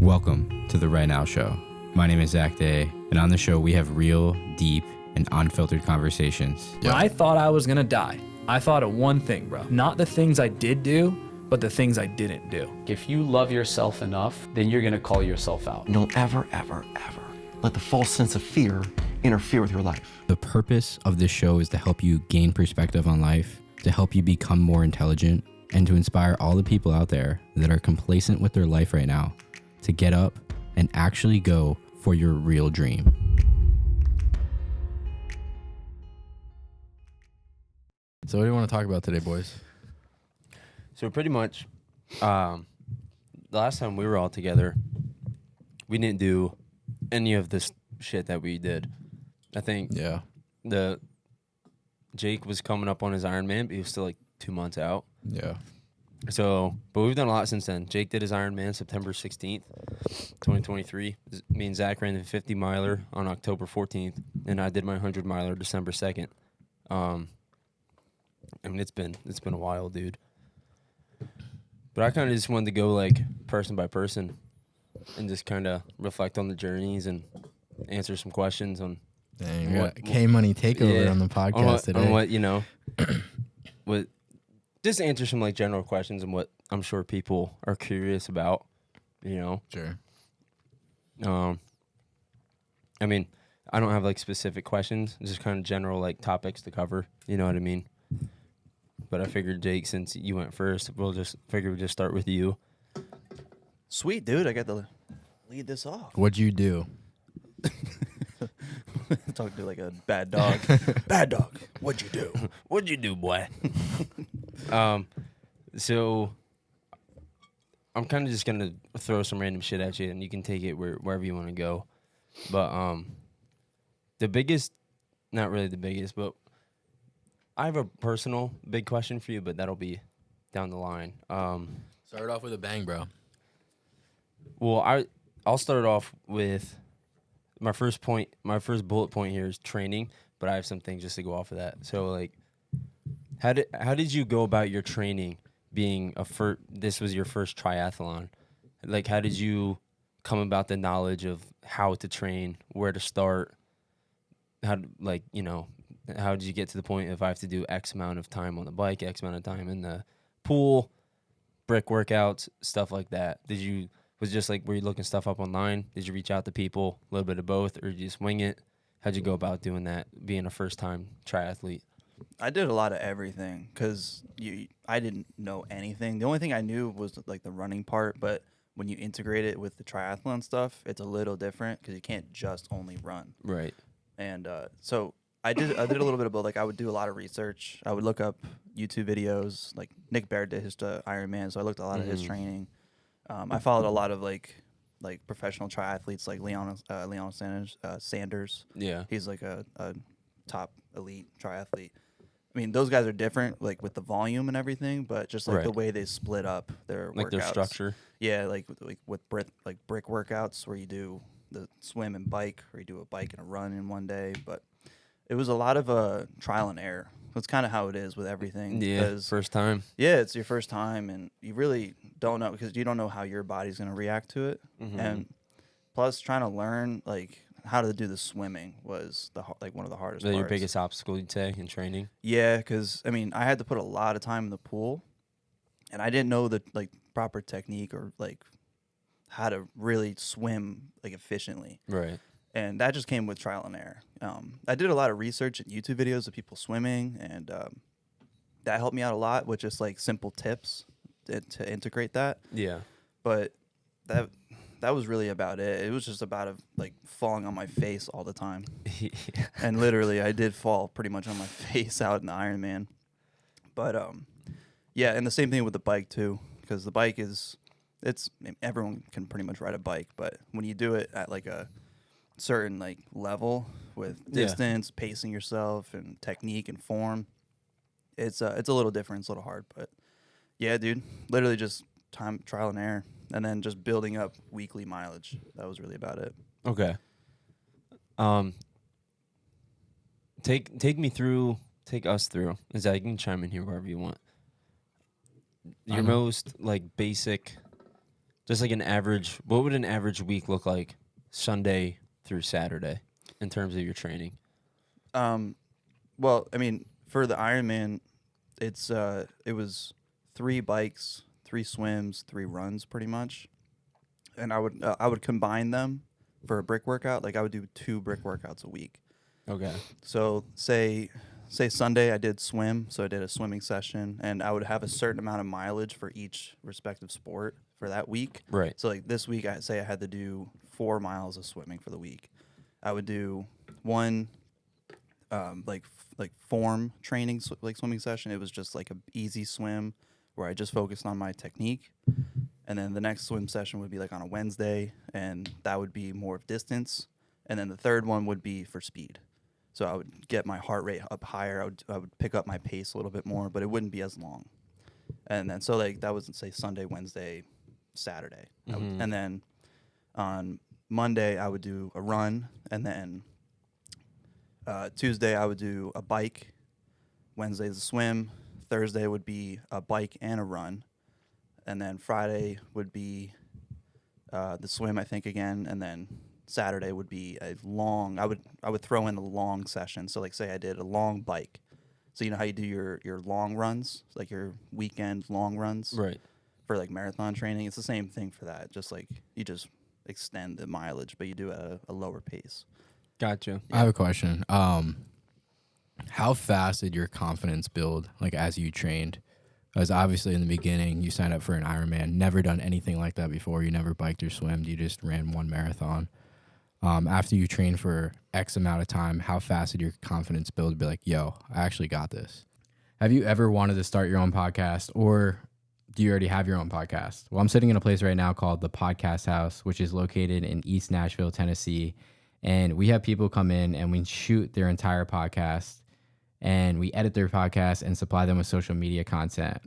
Welcome to the Right Now Show. My name is Zach Day, and on the show we have real, deep, and unfiltered conversations. When I thought I was gonna die, I thought of one thing, bro. Not the things I did do, but the things I didn't do. If you love yourself enough, then you're gonna call yourself out. Don't ever let the false sense of fear interfere with your life. The purpose of this show is to help you gain perspective on life, to help you become more intelligent, and to inspire all the people out there that are complacent with their life right now to get up and actually go for your real dream. So what do you want to talk about today, boys? So pretty much, the last time we were all together, we didn't do any of this shit that we did. I think Jake was coming up on his Ironman, but he was still like 2 months out. Yeah. So, but we've done a lot since then. Jake did his Ironman September 16th, 2023. Me and Zach ran the 50 miler on October 14th, and I did my 100 miler December 2nd. I mean, it's been a while, dude. But I kind of just wanted to go like person by person and just kind of reflect on the journeys and answer some questions on Dang, we got K-Money Takeover on the podcast today. On what, you know, what, just answer some like general questions and what I'm sure people are curious about, you know. Sure. I mean, I don't have like specific questions, just kind of general like topics to cover, you know what I mean? But I figured, Jake, since you went first, we'll just start with you. Sweet, dude. I got to lead this off. What'd you do? Talking to like a bad dog. Bad dog. What'd you do? What'd you do, boy? So I'm kind of just going to throw some random shit at you, and you can take it wherever you want to go. But the biggest, not really the biggest, but I have a personal big question for you, but that'll be down the line. Start off with a bang, bro. Well, I'll start off with my first point. My first bullet point here is training, but I have some things just to go off of that. So, like, how did you go about your training? Being this was your first triathlon. Like, how did you come about the knowledge of how to train, where to start? How did you get to the point if I have to do X amount of time on the bike, X amount of time in the pool, brick workouts, stuff like that? Were you looking stuff up online? Did you reach out to people, a little bit of both, or did you just wing it? How'd you go about doing that, being a first-time triathlete? I did a lot of everything because I didn't know anything. The only thing I knew was like the running part, but when you integrate it with the triathlon stuff, it's a little different because you can't just only run. Right. And so I did a little bit of both. Like I would do a lot of research. I would look up YouTube videos. Like Nick Baird did his Ironman, so I looked at a lot of his training. I followed a lot of like professional triathletes, like Leon Sanders. Yeah, he's like a top elite triathlete. I mean, those guys are different, like with the volume and everything, but just like the way they split up their like workouts. Their structure. Yeah, like with brick workouts where you do the swim and bike, or you do a bike and a run in one day. But it was a lot of trial and error. That's kind of how it is with everything. Yeah, first time. Yeah, it's your first time, and you really don't know because you don't know how your body's going to react to it. Mm-hmm. And plus, trying to learn like how to do the swimming was one of the hardest parts. Your biggest obstacle, you'd say, in training? Yeah, because I mean, I had to put a lot of time in the pool, and I didn't know the like proper technique or like how to really swim like efficiently. Right. And that just came with trial and error. I did a lot of research and YouTube videos of people swimming, and that helped me out a lot with just like simple tips to integrate that. Yeah. But that was really about it. It was just about like falling on my face all the time. And literally, I did fall pretty much on my face out in the Ironman. But yeah, and the same thing with the bike too, because the bike everyone can pretty much ride a bike, but when you do it at like a certain like level with distance, pacing yourself, and technique and form, it's a little different. It's a little hard, but yeah, dude, literally just trial and error, and then just building up weekly mileage. That was really about it. Okay. Take us through. Zach, you can chime in here wherever you want. Your most like basic Just like an average, what would an average week look like Sunday through Saturday in terms of your training? Well, I mean, for the Ironman, it was 3 bikes, 3 swims, 3 runs, pretty much. And I would combine them for a brick workout. Like I would do 2 brick workouts a week. Okay. So say Sunday I did swim, so I did a swimming session, and I would have a certain amount of mileage for each respective sport for that week. Right. So like this week, I had to do 4 miles of swimming for the week. I would do one like form training like swimming session. It was just like a easy swim where I just focused on my technique. And then the next swim session would be like on a Wednesday, and that would be more of distance. And then the third one would be for speed. So I would get my heart rate up higher. I would pick up my pace a little bit more, but it wouldn't be as long. And then so like that was say Sunday, Wednesday, Saturday. And then on Monday I would do a run, and then Tuesday I would do a bike. Wednesday's a swim. Thursday would be a bike and a run. And then Friday would be the swim, I think, again, and then Saturday would be a long. I would throw in a long session. So like say I did a long bike. So you know how you do your long runs, like your weekend long runs, Right. for like marathon training. It's the same thing for that. Just like you just extend the mileage, but you do it at a lower pace. Gotcha. I have a question. How fast did your confidence build, like as you trained? Because obviously in the beginning you signed up for an Ironman, never done anything like that before. You never biked or swam. You just ran one marathon. After you trained for X amount of time, how fast did your confidence build to be like, yo, I actually got this? Have you ever wanted to start your own podcast, or do you already have your own podcast? Well, I'm sitting in a place right now called the Podcast House, which is located in East Nashville, Tennessee. And we have people come in and we shoot their entire podcast, and we edit their podcast and supply them with social media content.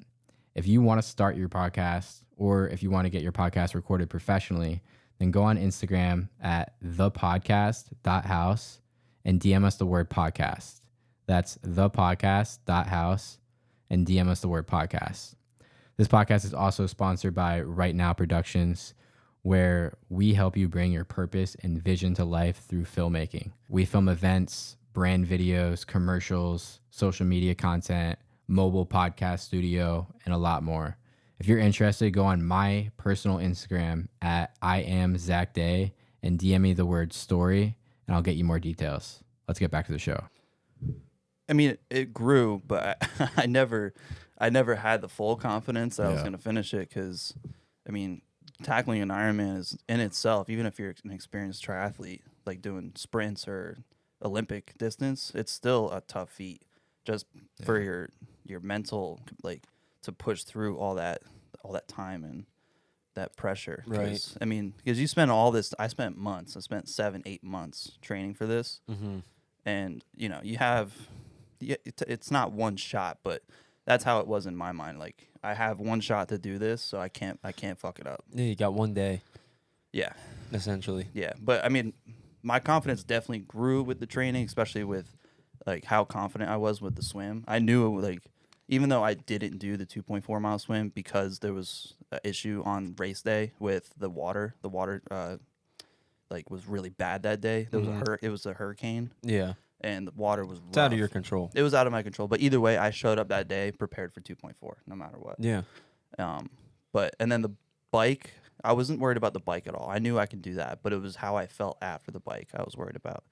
If you want to start your podcast, or if you want to get your podcast recorded professionally, then go on Instagram at thepodcast.house and DM us the word podcast. That's thepodcast.house and DM us the word podcast. This podcast is also sponsored by Right Now Productions, where we help you bring your purpose and vision to life through filmmaking. We film events, brand videos, commercials, social media content, mobile podcast studio, and a lot more. If you're interested, go on my personal Instagram at IamZachDay and DM me the word story, and I'll get you more details. Let's get back to the show. I mean, it grew, but I never had the full confidence that I was going to finish it, because, I mean, tackling an Ironman is in itself, even if you're an experienced triathlete, like doing sprints or Olympic distance, it's still a tough feat just for your mental, like, to push through all that time and that pressure. Right. I mean, because you spend all this, I spent months. I spent 7-8 months training for this. Mm-hmm. And, you know, it's not one shot, but that's how it was in my mind. Like, I have one shot to do this, so I can't fuck it up. Yeah, you got one day, Yeah. essentially. Yeah. But I mean, my confidence definitely grew with the training, especially with like how confident I was with the swim. I knew, like, even though I didn't do the 2.4 mile swim because there was an issue on race day with the water. The water like was really bad that day. There was it was a hurricane. Yeah. And the water was rough. It's out of your control. It was out of my control. But either way, I showed up that day prepared for 2.4, no matter what. Yeah. And then the bike, I wasn't worried about the bike at all. I knew I could do that, but it was how I felt after the bike I was worried about,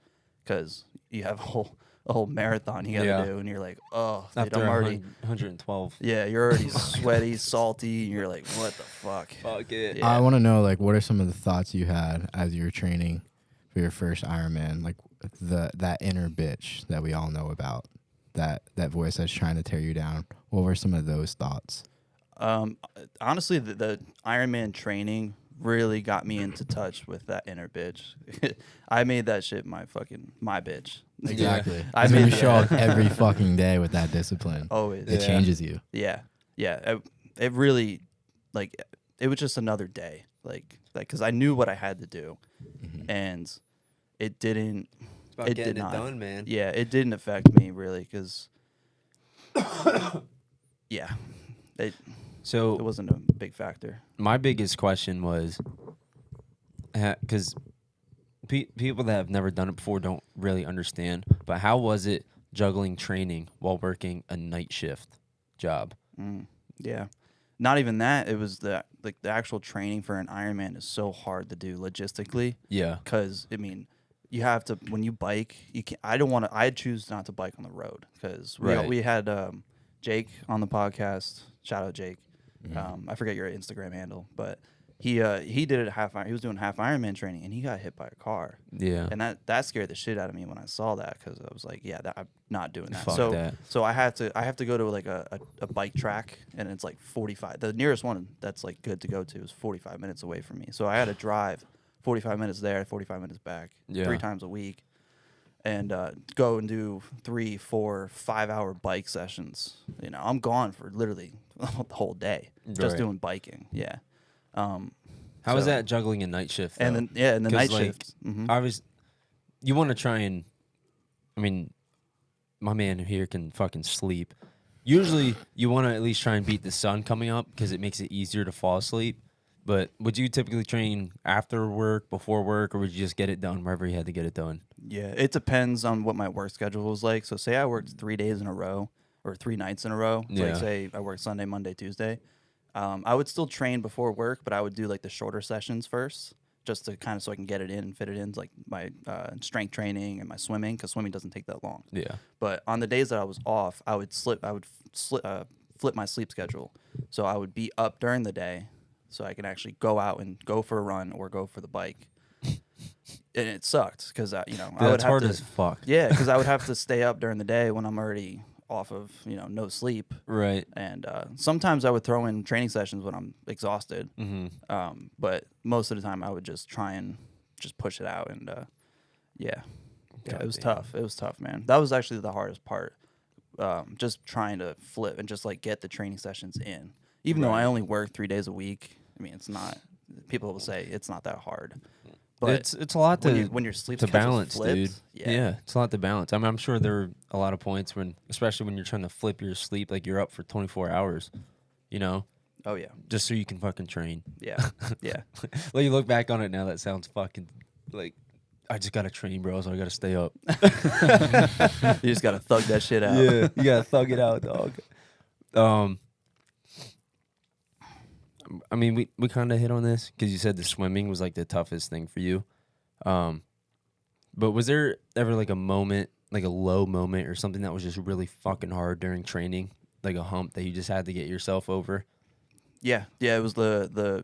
because you have a whole marathon you gotta do, and you're like, oh, dude, After I'm already 112. Yeah, you're already sweaty, salty, and you're like, what the fuck? Fuck it. Yeah. I want to know, like, what are some of the thoughts you had as you were training for your first Ironman? Like that inner bitch that we all know about, that voice that's trying to tear you down. What were some of those thoughts? Honestly, the Ironman training really got me into touch with that inner bitch. I made that shit my bitch. Exactly. I mean, mean, you show up every fucking day with that discipline. Always. It changes you. Yeah. It really, like, it was just another day, like, because I knew what I had to do, and it didn't. It's about getting it done, man. Yeah, it didn't affect me really, because. Yeah, So it wasn't a big factor. my biggest question was, because people that have never done it before don't really understand, but how was it juggling training while working a night shift job? Yeah. Not even that. It was the actual training for an Ironman is so hard to do logistically. Yeah. Because, I mean, you have to, when you bike, you can I choose not to bike on the road because Right. we had Jake on the podcast. Shout out Jake. I forget your Instagram handle, but he did it he was doing half Ironman training and he got hit by a car. Yeah. And that scared the shit out of me when I saw that because I was like, yeah, I'm not doing that. Fuck that. So I have to go to like a bike track and it's like 45. The nearest one that's like good to go to is 45 minutes away from me. So I had to drive 45 minutes there, 45 minutes back, 3 times a week, and go and do 3, 4, 5 hour bike sessions. You know, I'm gone for literally the whole day just doing biking. Yeah. How is that juggling a night shift? Though? And then and the 'Cause, night like, shift. You want to try and, I mean, my man here can fucking sleep. Usually, you want to at least try and beat the sun coming up because it makes it easier to fall asleep. But would you typically train after work, before work, or would you just get it done wherever you had to get it done? Yeah, it depends on what my work schedule was like. So say I worked 3 days in a row or 3 nights in a row. So like say I worked Sunday, Monday, Tuesday. I would still train before work, but I would do like the shorter sessions first, just to kind of so I can get it in and fit it in, like my strength training and my swimming, because swimming doesn't take that long. Yeah. But on the days that I was off, I would flip my sleep schedule. So I would be up during the day, so I can actually go out and go for a run or go for the bike. And it sucked because I would That's have hard to, as fuck. Yeah, because I would have to stay up during the day when I'm already off of no sleep. Right. And sometimes I would throw in training sessions when I'm exhausted. But most of the time I would just try and just push it out. And it was tough. It was tough, man. That was actually the hardest part. Just trying to flip and just like get the training sessions in. Even though I only work 3 days a week, I mean, it's not. People will say it's not that hard. But it's a lot to when your sleep to schedule's balance, flipped, dude. Yeah. It's a lot to balance. I mean, I'm sure there are a lot of points when, especially when you're trying to flip your sleep, like you're up for 24 hours, Oh yeah. just so you can fucking train. Yeah. Yeah. Like you look back on it now, that sounds fucking like I just gotta train, bro. So I gotta stay up. You just gotta thug that shit out. Yeah, you gotta thug it out, dog. I mean, we kind of hit on this because you said the swimming was like the toughest thing for you. But was there ever like a moment, like a low moment or something that was just really fucking hard during training, like a hump that you just had to get yourself over? Yeah. It was the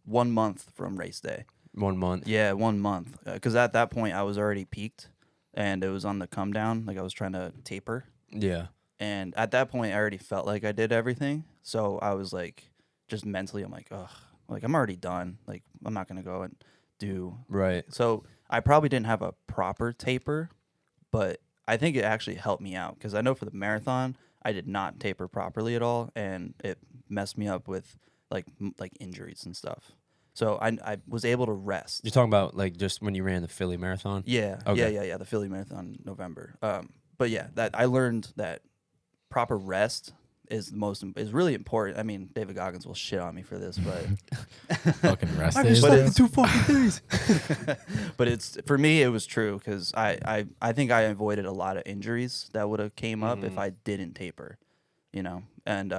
1 month from race day. 1 month. Yeah, 1 month. Because at that point I was already peaked, and it was on the come down. Like I was trying to taper. Yeah. And at that point I already felt like I did everything. So I was like, just mentally, I'm like, ugh, like I'm already done. Like I'm not gonna go and do Right. So I probably didn't have a proper taper, but I think it actually helped me out because I know for the marathon I did not taper properly at all, and it messed me up with like injuries and stuff. So I was able to rest. You're talking about like just when you ran the Philly Marathon? Yeah. Okay. Yeah. The Philly Marathon in November. But yeah, that I learned that proper rest is really important. I mean, David Goggins will shit on me for this, but Fucking rest days. but it's 2 fucking days. But it's for me, it was true because I think I avoided a lot of injuries that would have came up if I didn't taper, and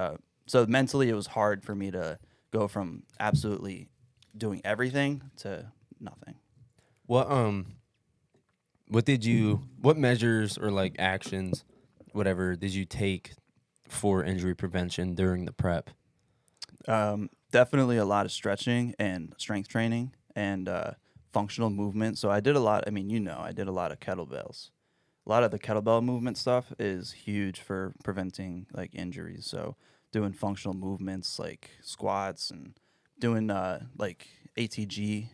so mentally it was hard for me to go from absolutely doing everything to nothing. What measures or like actions, whatever, did you take for injury prevention during the prep? Definitely a lot of stretching and strength training and functional movement. So I did a lot. I mean, I did a lot of kettlebells. A lot of the kettlebell movement stuff is huge for preventing like injuries. So doing functional movements like squats and doing like ATG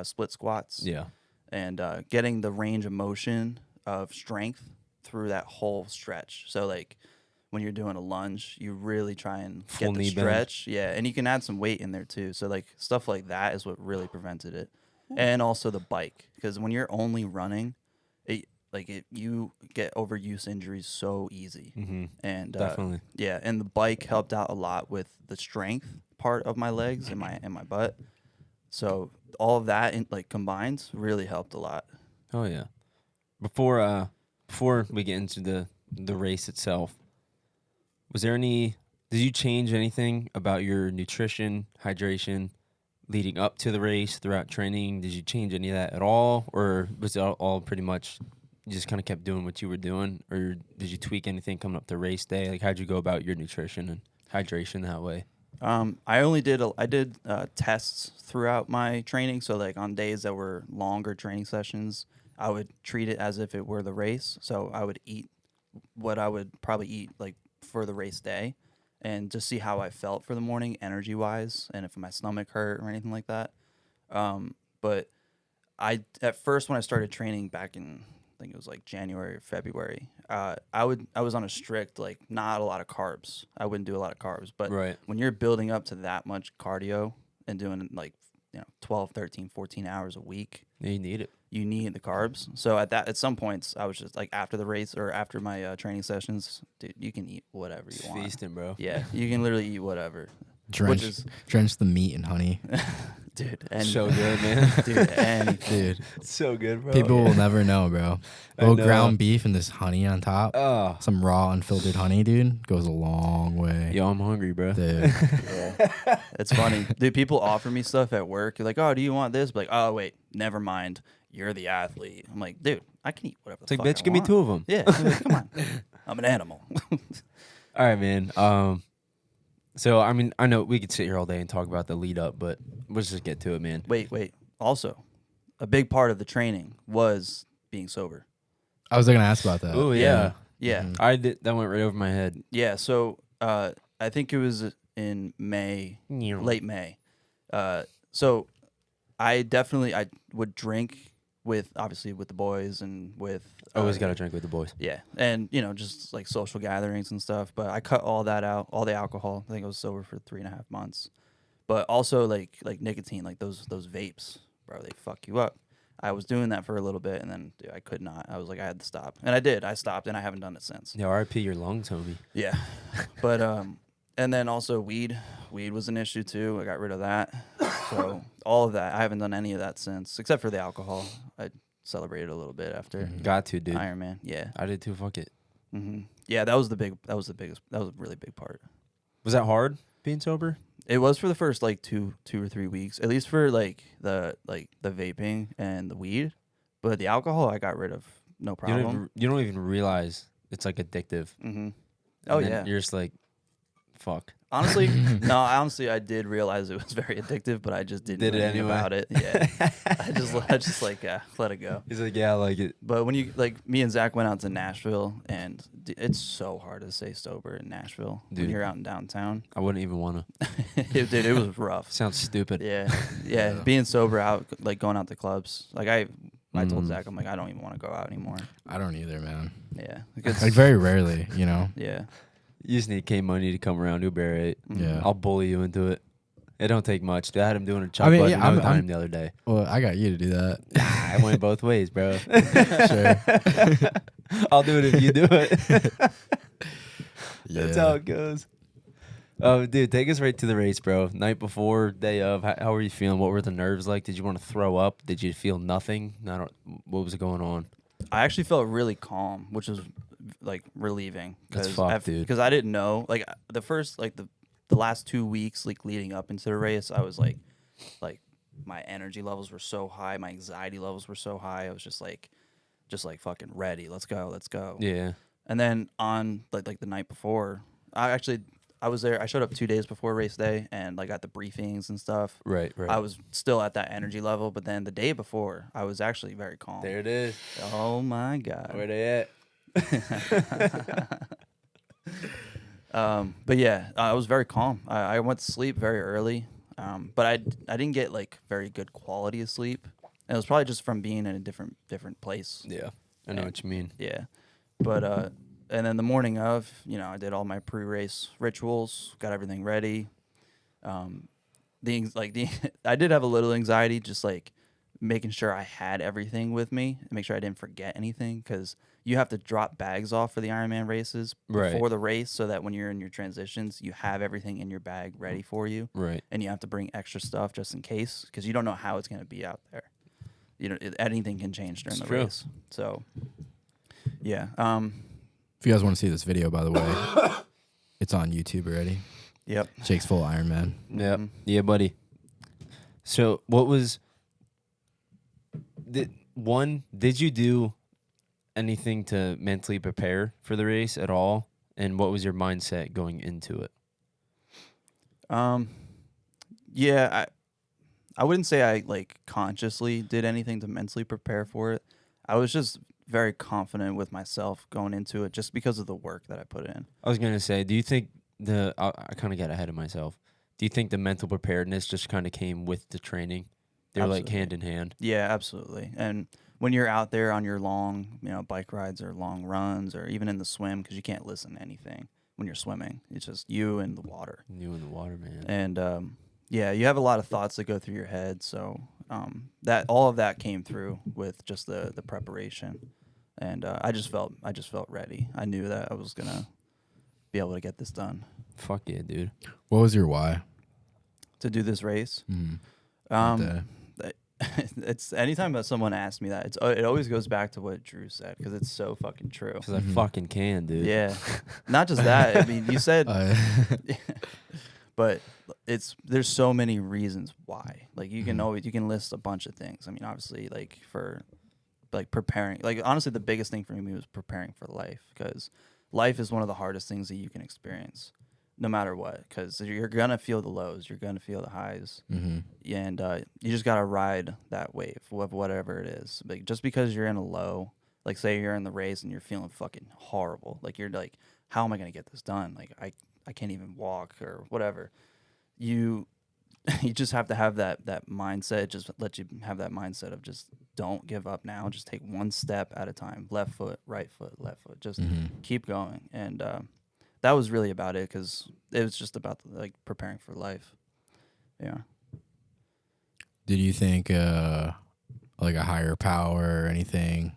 split squats. Yeah. And getting the range of motion of strength through that whole stretch. So like when you're doing a lunge, you really try and Full get the knee bend. stretch. Yeah, and you can add some weight in there too. So like stuff like that is what really prevented it. And also the bike, because when you're only running, you get overuse injuries so easy. And Definitely. yeah, and the bike helped out a lot with the strength part of my legs and my butt. So all of that combined really helped a lot. Oh yeah. Before we get into the race itself, did you change anything about your nutrition, hydration leading up to the race throughout training? Did you change any of that at all? Or was it all pretty much you just kind of kept doing what you were doing? Or did you tweak anything coming up to race day? Like, how'd you go about your nutrition and hydration that way? I did tests throughout my training. So like on days that were longer training sessions, I would treat it as if it were the race. So I would eat what I would probably eat like for the race day, and just see how I felt for the morning, energy wise, and if my stomach hurt or anything like that. But at first when I started training back in, I think it was like January or February, I was on a strict, like, not a lot of carbs. I wouldn't do a lot of carbs, but Right. when you're building up to that much cardio and doing like 12, 13, 14 hours a week, Yeah, you need it. you need the carbs. So at some points, I was just like, after the race or after my training sessions, dude, you can eat whatever you want. Feasting, bro. Yeah, you can literally eat whatever. Drench the meat in honey. Dude, So good, man. dude, anything. Dude, So good, bro. people will never know, bro. I Little know. ground beef and this honey on top. Oh, Some raw, unfiltered honey, dude, goes a long way. yo, I'm hungry, bro. Dude. Yeah. It's funny. Dude, people offer me stuff at work. You're like, oh, do you want this? Like, oh, wait, never mind. You're the athlete. I'm like, dude, I can eat whatever It's the like, fuck bitch, I give me want. 2 of them. Yeah, like, come on. I'm an animal. All right, man. So I mean, I know we could sit here all day and talk about the lead up, but let's just get to it, man. Wait. Also, a big part of the training was being sober. I was gonna ask about that. Oh yeah. Yeah. Mhm. I did. That went right over my head. Yeah, so I think it was in May, late May. So I would drink obviously with the boys and with Always got to drink with the boys. yeah, and just like social gatherings and stuff. But I cut all that out, all the alcohol. I think I was sober for 3.5 months. But also like nicotine, like those vapes, bro, they fuck you up. I was doing that for a little bit, and then dude, I could not. I was like, I had to stop, and I did. I stopped, and I haven't done it since. Yeah, RIP your lungs, homie. Yeah, but and then also weed was an issue too. I got rid of that. So all of that, I haven't done any of that since, except for the alcohol. I celebrated a little bit after Got to, dude. Ironman. Yeah. I did too. Fuck it. Yeah, that was a really big part. Was that hard being sober? It was for the first like two or 3 weeks, at least for like the vaping and the weed. But the alcohol I got rid of, no problem. You don't even realize it's like addictive. Mm-hmm. And Oh then yeah. You're just like, fuck. Honestly, no. Honestly, I did realize it was very addictive, but I just didn't Did do it anything anyway. about it. Yeah, I just like let it go. He's like, yeah, I like it. But when me and Zach went out to Nashville, and it's so hard to stay sober in Nashville Dude. when you're out in downtown. I wouldn't even want to. It was rough. Sounds stupid. Yeah. Being sober out, like going out to clubs. Like I told Mm. Zach, I'm like, I don't even want to go out anymore. I don't either, man. Yeah, Like very rarely, you know. yeah. You just need K Money to come around. You'll be all right. Yeah. I'll bully you into it. It don't take much. Dude, I had him doing a chop I mean, button yeah, another I'm- time the other day. Well, I got you to do that. I went both ways, bro. Sure. I'll do it if you do it. Yeah. That's how it goes. Oh, dude, take us right to the race, bro. Night before, day of. How were you feeling? What were the nerves like? Did you want to throw up? Did you feel nothing? What was going on? I actually felt really calm, which was like relieving. That's fucked, dude. Because I didn't know, like the first, like the last 2 weeks, like leading up into the race, I was like my energy levels were so high, my anxiety levels were so high. I was just like fucking ready. Let's go. Yeah. And then on like the night before, I was there. I showed up 2 days before race day, and like at the briefings and stuff. Right. I was still at that energy level, but then the day before, I was actually very calm. There it is. Oh my god. Where they at? But yeah, I was very calm. I went to sleep very early, but I didn't get like very good quality of sleep. And it was probably just from being in a different place. Yeah. I know what you mean. Yeah, but and then the morning of, I did all my pre-race rituals, got everything ready. I did have a little anxiety, just like making sure I had everything with me and make sure I didn't forget anything, because you have to drop bags off for the Ironman races before the race, so that when you're in your transitions, you have everything in your bag ready for you. Right. And you have to bring extra stuff just in case, because you don't know how it's going to be out there. You know, anything can change during the race. So, yeah. If you guys want to see this video, by the way, it's on YouTube already. Yep. Jake's full Ironman. Yep. Yeah, buddy. So what was did you do anything to mentally prepare for the race at all? And what was your mindset going into it? Yeah, I wouldn't say I like consciously did anything to mentally prepare for it. I was just very confident with myself going into it, just because of the work that I put in. I was gonna say, do you think I kind of got ahead of myself. Do you think the mental preparedness just kind of came with the training? They're like hand in hand. Yeah, absolutely. And when you're out there on your long, bike rides or long runs, or even in the swim, because you can't listen to anything when you're swimming. It's just you and the water. You and the water, man. And yeah, you have a lot of thoughts that go through your head. So that all of that came through with just the preparation, and I just felt ready. I knew that I was gonna be able to get this done. Fuck yeah, dude. What was your why? To do this race? It's anytime that someone asks me that, it always goes back to what Drew said, because it's so fucking true. Because I fucking can, dude. Yeah. Not just that. I mean, you said, but there's so many reasons why. Like you can list a bunch of things. I mean, obviously, like for like preparing, like honestly, the biggest thing for me was preparing for life, because life is one of the hardest things that you can experience, no matter what, because you're going to feel the lows, you're going to feel the highs, and you just got to ride that wave of whatever it is. Like, just because you're in a low, like say you're in the race and you're feeling fucking horrible, like you're like, how am I going to get this done? Like I can't even walk or whatever. You just have to have that mindset, just let you have that mindset of just don't give up now, just take one step at a time, left foot, right foot, left foot, just keep going. And that was really about it, because it was just about like preparing for life. Yeah. Did you think like a higher power or anything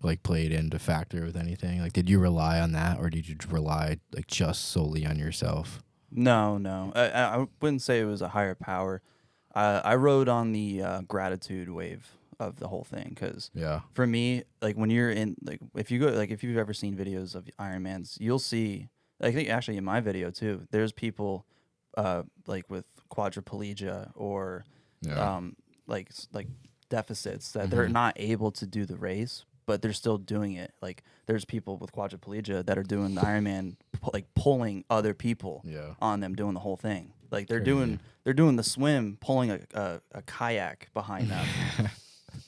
like played into factor with anything? Like, did you rely on that, or did you rely like just solely on yourself? No. I wouldn't say it was a higher power. I rode on the gratitude wave of the whole thing, because for me, like when you're in, like if you've ever seen videos of Ironmans, you'll see, I think actually in my video too, there's people like with quadriplegia or like deficits that they're not able to do the race, but they're still doing it. Like there's people with quadriplegia that are doing the Ironman, like pulling other people on them, doing the whole thing. Like they're doing the swim, pulling a kayak behind them.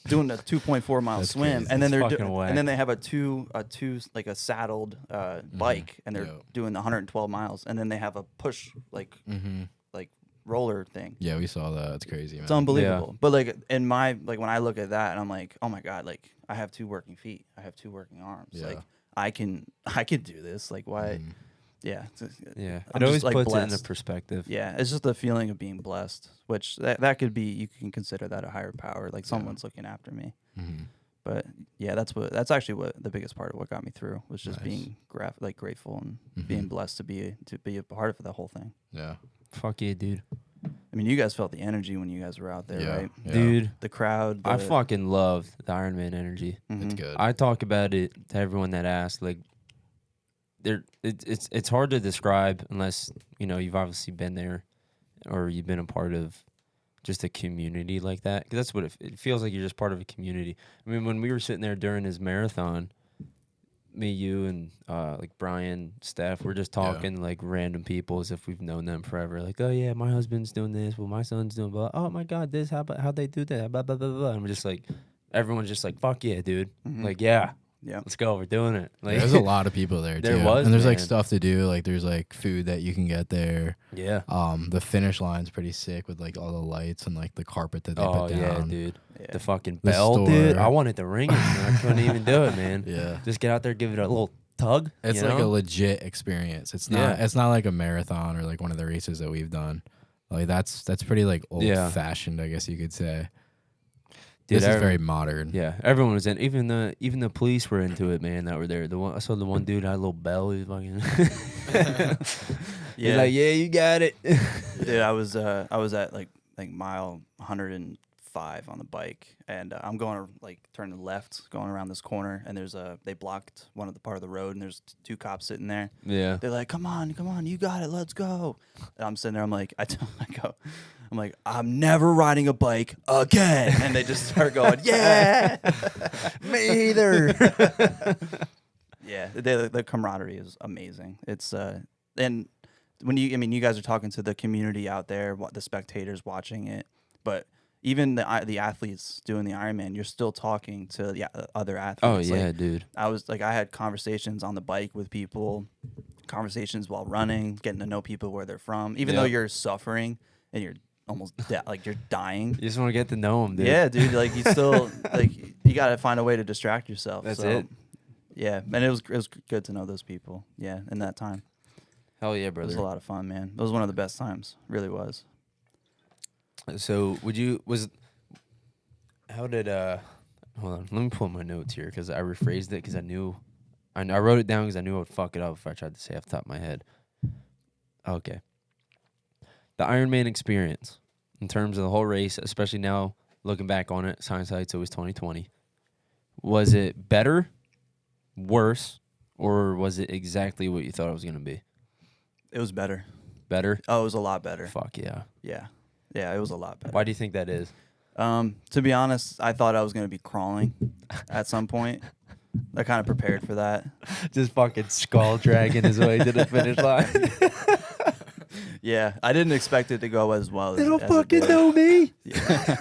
Doing a 2.4 mile swim, and then and then they have a two like a saddled bike, and they're doing the 112 miles, and then they have a push like roller thing. Yeah, we saw that. It's crazy, man. It's unbelievable. Yeah. But like in my when I look at that, and I'm like, oh my god, like I have 2 working feet, I have 2 working arms, like I can do this. Like why? Yeah. It always like puts blessed. it into perspective. Yeah, it's just the feeling of being blessed, which that could be, you can consider that a higher power, like someone's looking after me. But yeah, that's actually what the biggest part of what got me through was just being grateful and being blessed to be a part of the whole thing. Yeah. Fuck yeah, dude. I mean, you guys felt the energy when you guys were out there, right? Yeah. Dude. The crowd. I fucking loved the Ironman energy. It's good. I talk about it to everyone that asks, like, it's hard to describe unless you've obviously been there or you've been a part of just a community like that, because that's what it feels like. You're just part of a community. I mean, when we were sitting there during his marathon, me, you, and like Brian, Steph, we're just talking like random people as if we've known them forever. Like, oh yeah, my husband's doing this, well my son's doing blah. Oh my god, this, how they do that, blah blah blah blah. And we're just like, everyone's just like, fuck yeah, dude. Like yeah, let's go. We're doing it. Like, there's a lot of people there. There too. was, and there's like man. stuff to do. Like there's like food that you can get there. Yeah. The finish line's pretty sick with like all the lights and like the carpet that they put down. Yeah, dude. Yeah. The fucking The bell, store. dude. I wanted to ring it, and I couldn't even do it, man. Yeah. Just get out there, give it a little tug. It's you like know? a legit experience. It's not. It's not like a marathon or like one of the races that we've done. Like that's pretty like old fashioned, I guess you could say. Dude, This is very modern. Yeah, everyone was in. Even the police were into it, man. That were there. I saw the one dude had a little bell. He was fucking. He's like, yeah, you got it. Dude, I was at like mile 105 on the bike, and I'm going to turning left, going around this corner, and they blocked one of the part of the road, and there's 2 cops sitting there. Yeah. They're like, come on, you got it, let's go. And I'm sitting there, I'm like, I'm like, I'm never riding a bike again. And they just start going, yeah, me either. Yeah, the camaraderie is amazing. It's and when you guys are talking to the community out there, the spectators watching it, but even the athletes doing the Ironman, you're still talking to the other athletes. Oh yeah, dude. I had conversations on the bike with people, conversations while running, getting to know people where they're from, even though you're suffering and you're almost you're dying. You just want to get to know them, dude. Yeah, dude. Like you still you got to find a way to distract yourself. That's it. Yeah, and it was good to know those people. Yeah, in that time. Hell yeah, It brother. was a lot of fun, man. It was one of the best times. Really was. So how did hold on, let me pull my notes here because I rephrased it because I wrote it down because I knew I would fuck it up if I tried to say off the top of my head. Okay. The Ironman experience in terms of the whole race, especially now looking back on it, hindsight's always 20/20. Was it better, worse, or was it exactly what you thought it was gonna be? It was better. Better? Oh, it was a lot better. Fuck yeah. Yeah, it was a lot better. Why do you think that is? To be honest, I thought I was gonna be crawling at some point. I kind of prepared for that. Just fucking skull dragging his way to the finish line. Yeah, I didn't expect it to go as well. They don't as it fucking did. know me. Yeah.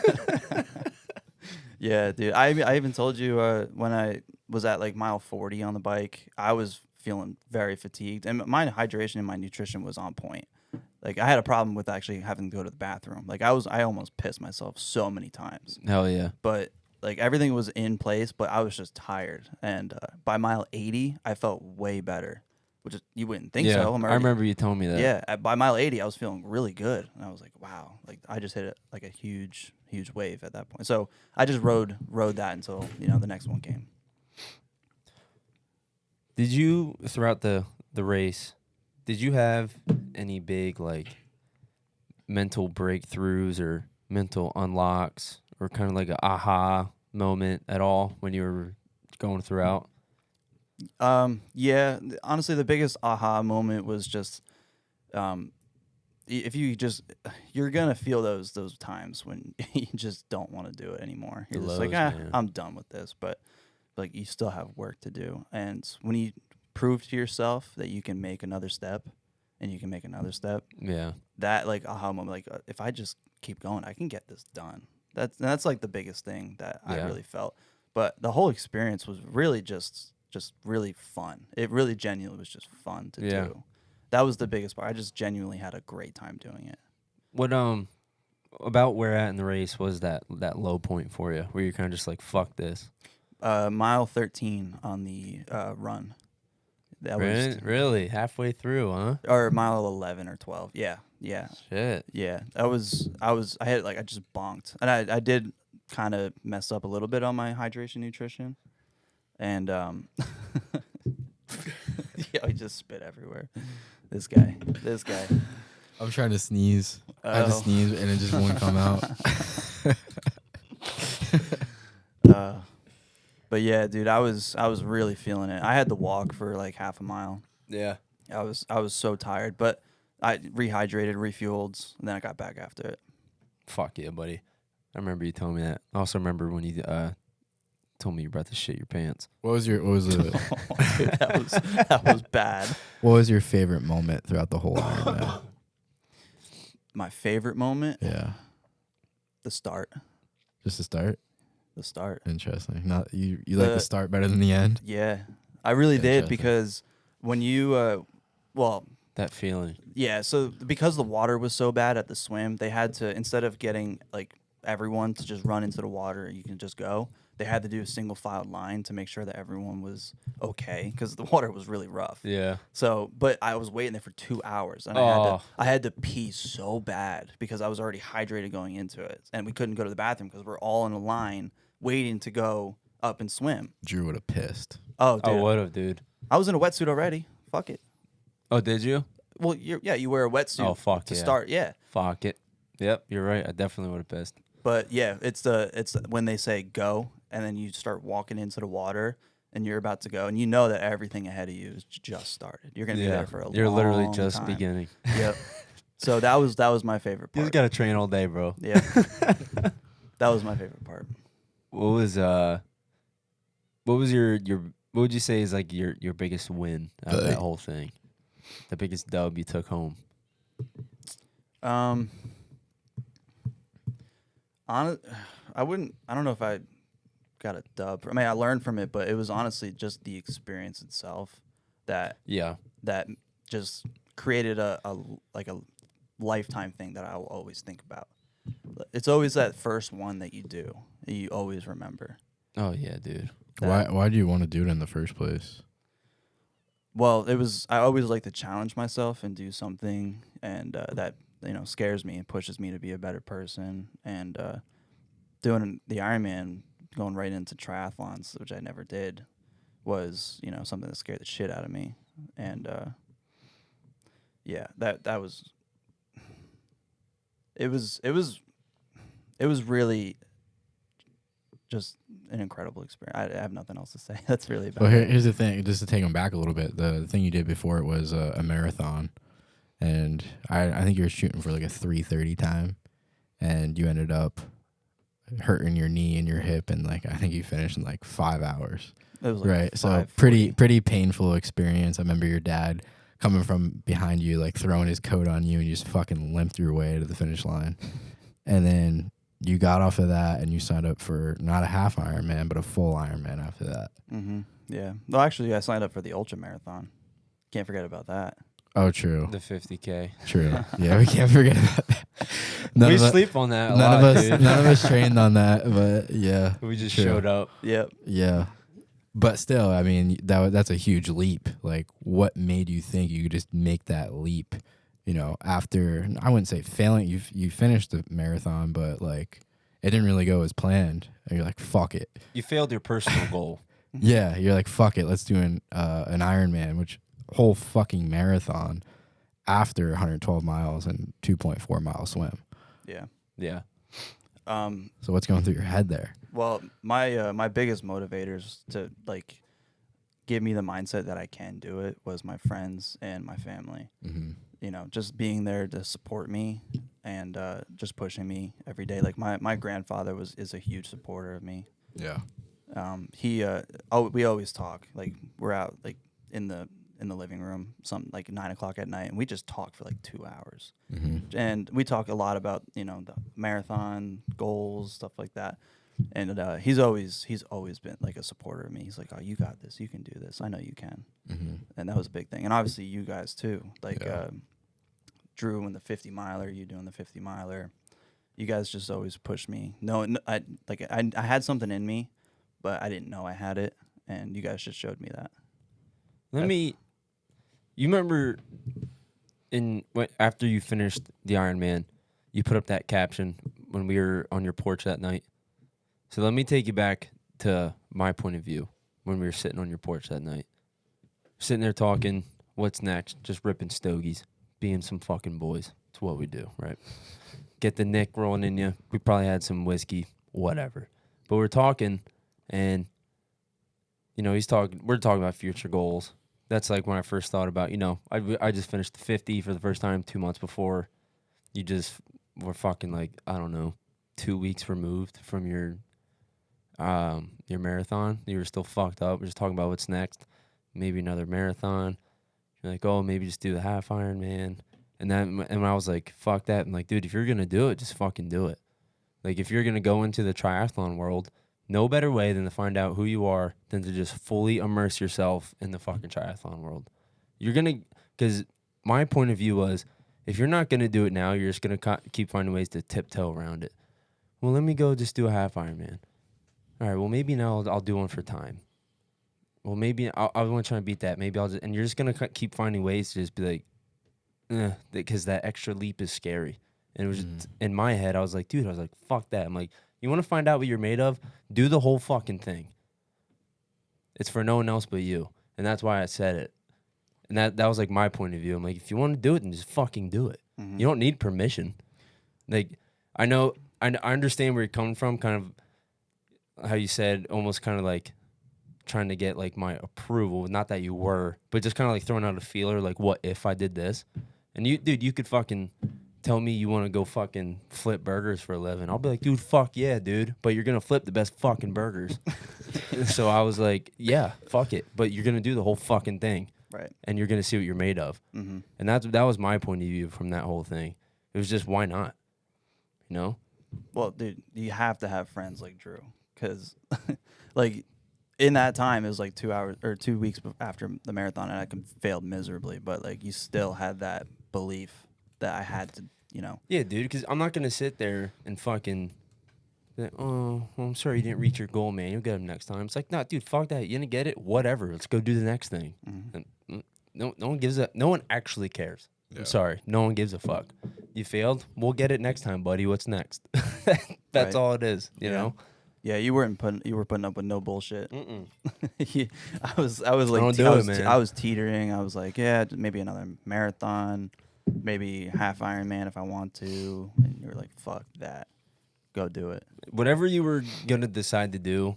Yeah, dude. I even told you when I was at mile 40 on the bike, I was feeling very fatigued, and my hydration and my nutrition was on point. I had a problem with actually having to go to the bathroom. I almost pissed myself so many times. Hell yeah. But everything was in place, but I was just tired. And by mile 80, I felt way better, which you wouldn't think so. I remember you telling me that. Yeah, by mile 80, I was feeling really good, and I was like, wow, I just hit a huge wave at that point. So I just rode that until the next one came. Did you throughout the race? Did you have any big mental breakthroughs or mental unlocks or kind of an aha moment at all when you were going throughout? Yeah, honestly, the biggest aha moment was just, if you're gonna feel those times when you just don't want to do it anymore. You're just man. I'm done with this, but you still have work to do. And when you prove to yourself that you can make another step, and you can make another step, Yeah. that aha moment, if I just keep going, I can get this done. That's the biggest thing that I really felt. But the whole experience was really just really fun. It really genuinely was just fun to do. That was the biggest part. I just genuinely had a great time doing it. What about where at in the race was that low point for you where you're kind of just fuck this? Mile 13 on the run. That was really halfway through, huh? or mile 11 or 12. Yeah. Shit. Yeah. I had I just bonked, and I did kind of mess up a little bit on my hydration nutrition, and yeah, I just spit everywhere. This guy. I'm trying to sneeze. I had to sneeze and it just won't come out. But yeah, dude, I was really feeling it. I had to walk for half a mile. Yeah. I was so tired, but I rehydrated, refueled, and then I got back after it. Fuck yeah, buddy. I remember you telling me that. I also remember when you told me you're about to shit your pants. Dude, that was bad. What was your favorite moment throughout the whole Ironman? My favorite moment? Yeah. The start. Just the start? The start. Interesting. Not you like the start better than the end? Yeah. I really did, Interesting. because when you That feeling. yeah, so because the water was so bad at the swim, they had to, instead of getting everyone to just run into the water and you can just go. They had to do a single filed line to make sure that everyone was okay because the water was really rough. Yeah. So, but I was waiting there for 2 hours and Oh. I had to pee so bad because I was already hydrated going into it, and we couldn't go to the bathroom because we're all in a line waiting to go up and swim. Drew would have pissed. Oh, dude. Oh, what up, dude? I was in a wetsuit already. Fuck it. Oh, did you? Well, you wear a wetsuit Oh, fuck to yeah. start. Yeah. Fuck it. Yep, you're right. I definitely would have pissed. But yeah, it's when they say go and then you start walking into the water and you're about to go and you know that everything ahead of you is just started. You're gonna be there for a You're long literally just time. beginning. Yep. So that was my favorite You part. just gotta train all day, bro. Yeah. That was my favorite part. What was your what would you say is like your biggest win out of that whole thing? The biggest dub you took home? I don't know if I got a dub. I mean, I learned from it, but it was honestly just the experience itself that Yeah. just created a lifetime thing that I will always think about. It's always that first one that you do that you always remember. Oh yeah, dude. Why do you want to do it in the first place? Well, I always like to challenge myself and do something and that scares me and pushes me to be a better person. And doing the Ironman, going right into triathlons, which I never did, was something that scared the shit out of me. And yeah, that was it was really just an incredible experience. I have nothing else to say. That's really about Well, it. here's the thing. Just to take them back a little bit, the thing you did before it was a marathon, and I think you were shooting for like a 3:30 time, and you ended up hurting your knee and your hip, and like I think you finished in like 5 hours. It was like Right. So 5:40. pretty painful experience. I remember your dad coming from behind you, like throwing his coat on you, and you just fucking limped your way to the finish line, and then you got off of that and you signed up for not a half Ironman, but a full Ironman after that. Mm-hmm. Yeah. Well, actually, I signed up for the ultra marathon. Can't forget about that. Oh, true. The 50K. True. Yeah, we can't forget about that. We sleep on that a none lot, of us dude. none of us trained on that, but yeah. We just True. showed up. Yep. Yeah. But still, I mean, that's a huge leap. Like, what made you think you could just make that leap? After, I wouldn't say failing, you finished the marathon, but like it didn't really go as planned. And you're like, fuck it. You failed your personal goal. Yeah, you're like, fuck it. Let's do an Ironman, which whole fucking marathon after 112 miles and 2.4 mile swim. Yeah. Yeah. So what's going through your head there? Well, my biggest motivators to like give me the mindset that I can do it was my friends and my family. Mm-hmm. Just being there to support me and just pushing me every day. Like my grandfather is a huge supporter of me. Yeah. We always talk. Like we're out like in the living room, some like 9 o'clock at night, and we just talk for like 2 hours. Mm-hmm. And we talk a lot about the marathon goals, stuff like that. And he's always been like a supporter of me. He's like, oh, you got this, you can do this, I know you can. Mm-hmm. And that was a big thing. And obviously you guys too, like Yeah. Drew in the 50 miler, you doing the 50 miler. You guys just always pushed me. I had something in me, but I didn't know I had it, and you guys just showed me that. You remember after you finished the Ironman, you put up that caption when we were on your porch that night. So let me take you back to my point of view when we were sitting on your porch that night. Sitting there talking, what's next? Just ripping stogies, being some fucking boys. It's what we do, right? Get the neck rolling in you. We probably had some whiskey, whatever. But we're talking, and we're talking about future goals. That's like when I first thought about, I just finished the 50 for the first time 2 months before. You just were fucking like, I don't know, 2 weeks removed from your marathon. You were still fucked up. We're just talking about what's next. Maybe another marathon. You're like, oh, maybe just do the half Ironman. And when I was like, fuck that. I'm like, dude, if you're going to do it, just fucking do it. Like, if you're going to go into the triathlon world, no better way than to find out who you are than to just fully immerse yourself in the fucking triathlon world. Because my point of view was, if you're not going to do it now, you're just going to keep finding ways to tiptoe around it. well, let me go just do a half Ironman. All right, well, maybe now I'll do one for time. Well, maybe I want to try and beat that. Maybe I'll just, and you're just going to keep finding ways to just be like, because that extra leap is scary. And it was just, in my head, I was like, dude, fuck that. I'm like, you want to find out what you're made of? Do the whole fucking thing. It's for no one else but you. And that's why I said it. And that was like my point of view. I'm like, if you want to do it, then just fucking do it. You don't need permission. Like, I understand where you're coming from, kind of how you said, almost kind of like trying to get like my approval. Not that you were, but just kind of like throwing out a feeler, like, what if I did this? And you could fucking tell me you want to go fucking flip burgers for a living. I'll be like, dude, fuck yeah, dude. But you're going to flip the best fucking burgers. So I was like, yeah, fuck it. But you're going to do the whole fucking thing. Right. And you're going to see what you're made of. And that was my point of view from that whole thing. It was just, why not? You know? Well, dude, you have to have friends like Drew. Because, like, in that time, it was like 2 hours or 2 weeks after the marathon, and I failed miserably. But, like, you still had that belief that I had to, you know. Yeah, dude, because I'm not going to sit there and fucking, oh, well, I'm sorry you didn't reach your goal, man. You'll get them next time. It's like, nah, dude, fuck that. You didn't get it? Whatever. Let's go do the next thing. And no one actually cares. Yeah. I'm sorry. No one gives a fuck. You failed? We'll get it next time, buddy. What's next? That's all it is, you know? Yeah, you were putting up with no bullshit. I was like, I was teetering. I was like, yeah, maybe another marathon, maybe half Ironman if I want to. And you were like, fuck that, go do it. Whatever you were gonna decide to do,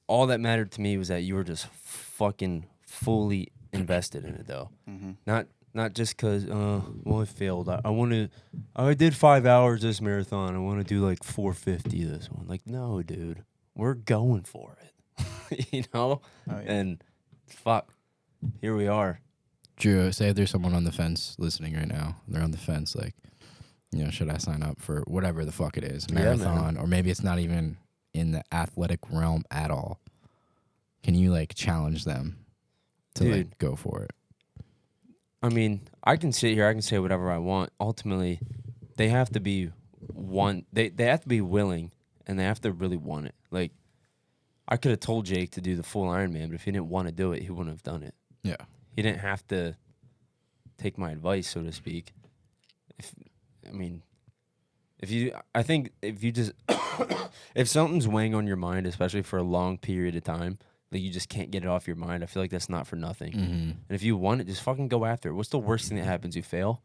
all that mattered to me was that you were just fucking fully invested in it, though. Not just because, well, I failed. I did 5 hours this marathon. I want to do like 450 this one. Like, no, dude, we're going for it. You know? Oh, yeah. And fuck, here we are. Drew, say if there's someone on the fence listening right now. They're on the fence, like, you know, should I sign up for whatever the fuck it is, marathon, or maybe it's not even in the athletic realm at all. Can you, like, challenge them to, like, go for it? I mean, I can sit here, I can say whatever I want. Ultimately, they have to be they have to be willing, and they have to really want it. Like, I could have told Jake to do the full Ironman, but if he didn't want to do it, he wouldn't have done it. Yeah. He didn't have to take my advice, so to speak. I think if you just, if something's weighing on your mind, especially for a long period of time, like you just can't get it off your mind, I feel like that's not for nothing. And if you want it, just fucking go after it. What's the worst thing that happens? You fail?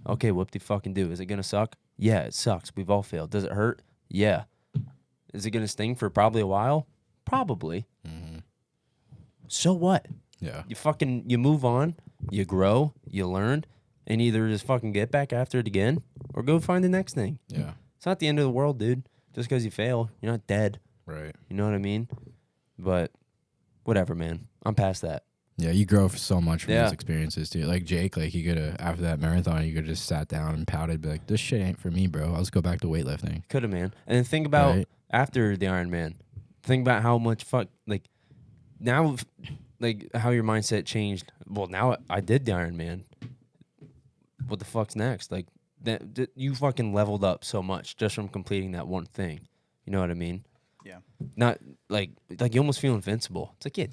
Okay, whoop-de-fucking do. Is it going to suck? Yeah, it sucks. We've all failed. Does it hurt? Yeah. Is it going to sting for probably a while? Probably. So what? Yeah. You move on, you grow, you learn, and either just fucking get back after it again or go find the next thing. Yeah. It's not the end of the world, dude. Just because you fail, you're not dead. Right. You know what I mean? But whatever, man. I'm past that. Yeah, you grow so much from those experiences, too. Like Jake, like you could have, after that marathon, you could have just sat down and pouted, be like, this shit ain't for me, bro. I'll just go back to weightlifting. Could have, man. And then think about after the Ironman. Think about how much like, now, like, how your mindset changed. Well, now I did the Ironman. What the fuck's next? Like, that you fucking leveled up so much just from completing that one thing. You know what I mean? Yeah. Not like you almost feel invincible. It's like, yeah,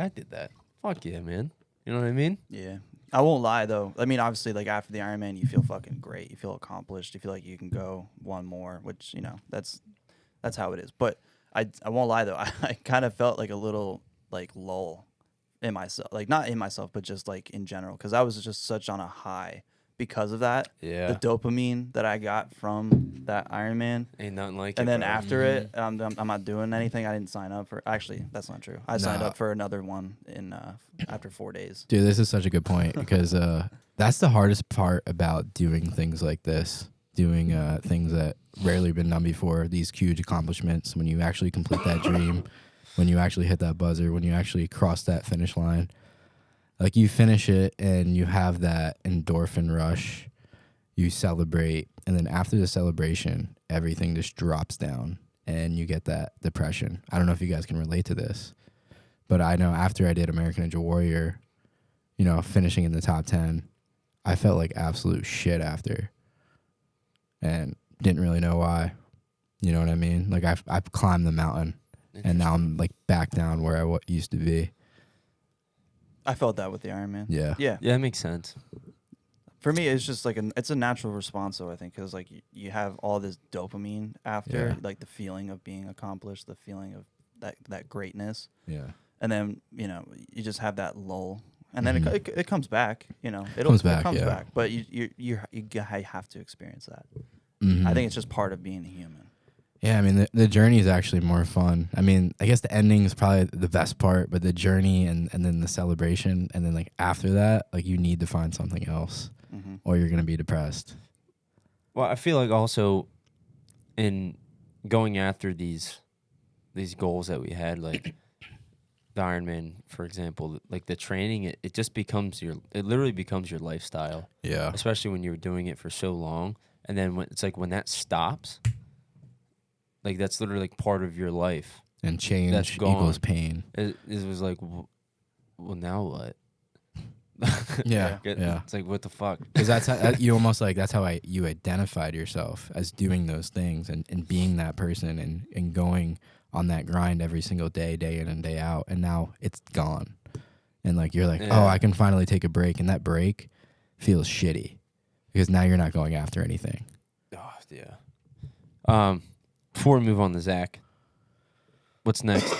I did that. Fuck yeah, man. You know what I mean? Yeah. I won't lie though. I mean, obviously, like after the Ironman, you feel fucking great. You feel accomplished. You feel like you can go one more, which, you know, that's how it is. But I won't lie though. I kind of felt like a little like lull in myself, like not in myself, but just like in general, because I was just such on a high because of that. Yeah. The dopamine that I got from that Ironman. Ain't nothing like it. And then bro. after it, I'm not doing anything. I didn't sign up for. Actually, that's not true. I signed up for another one in after 4 days. Dude, this is such a good point because that's the hardest part about doing things like this. Doing things that rarely been done before. These huge accomplishments when you actually complete that dream, when you actually hit that buzzer, when you actually cross that finish line. Like you finish it and you have that endorphin rush, you celebrate, and then after the celebration, everything just drops down and you get that depression. I don't know if you guys can relate to this, but I know after I did American Ninja Warrior, you know, finishing in the top 10, I felt like absolute shit after and didn't really know why. You know what I mean? Like I've climbed the mountain, and now I'm like back down where I used to be. I felt that with the Ironman. Yeah. Yeah. Yeah, that makes sense. For me, it's just like it's a natural response, though, I think, because like you have all this dopamine after, Yeah. like the feeling of being accomplished, the feeling of that greatness, Yeah. and then you just have that lull, and then Mhm. it comes back. It Comes comes back, yeah. back, but you have to experience that. Mhm. I think it's just part of being a human. Yeah, I mean, the journey is actually more fun. I mean, I guess the ending is probably the best part, but the journey and then the celebration, and then like after that, like you need to find something else, or you're gonna be depressed. Well, I feel like also in going after these goals that we had, like the Ironman, for example, like the training, it just becomes it literally becomes your lifestyle. Yeah. Especially when you're doing it for so long, and then when that stops, like that's literally like part of your life. And change That's equals gone. pain. It was like, well, now what? Yeah. It- Yeah. It's like, what the fuck? Because that's how you almost like that's how you identified yourself as doing those things and being that person and going on that grind every single day, day in and day out. And now it's gone. And like you're like, Yeah. oh, I can finally take a break, and that break feels shitty because now you're not going after anything. Oh, yeah. Before we move on to Zach, what's next?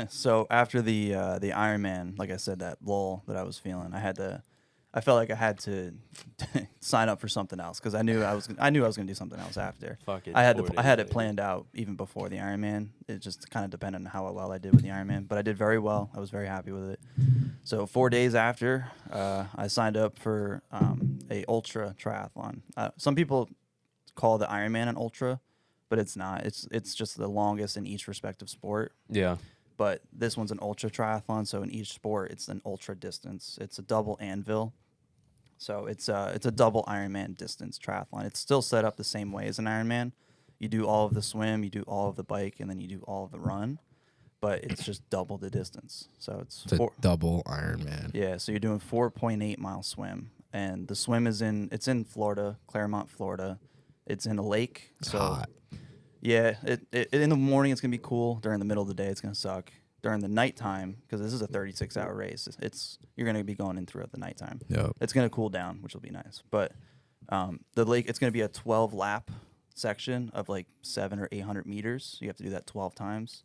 So after the Ironman, like I said, that lull that I was feeling, I felt like I had to sign up for something else because I knew I was gonna do something else after. Fuck it, I had 4 I had days it planned out even before the Ironman. It just kind of depended on how well I did with the Ironman, but I did very well. I was very happy with it. So 4 days after, I signed up for a ultra triathlon. Some people call the Ironman an ultra, but it's not. It's just the longest in each respective sport. Yeah. But this one's an ultra triathlon, so in each sport it's an ultra distance. It's a double anvil, so it's a double Ironman distance triathlon. It's still set up the same way as an Ironman. You do all of the swim, you do all of the bike, and then you do all of the run, but it's just double the distance. So it's a double Ironman. Yeah, so you're doing 4.8 mile swim, and the swim is it's in Florida, Claremont, Florida. It's in a lake, so. Hot. Yeah, it in the morning it's gonna be cool. During the middle of the day it's gonna suck. During the nighttime, because this is a 36-hour race, you're gonna be going in throughout the nighttime. Yep. It's gonna cool down, which will be nice. But the lake, it's gonna be a 12-lap section of like 700 or 800 meters. You have to do that 12 times.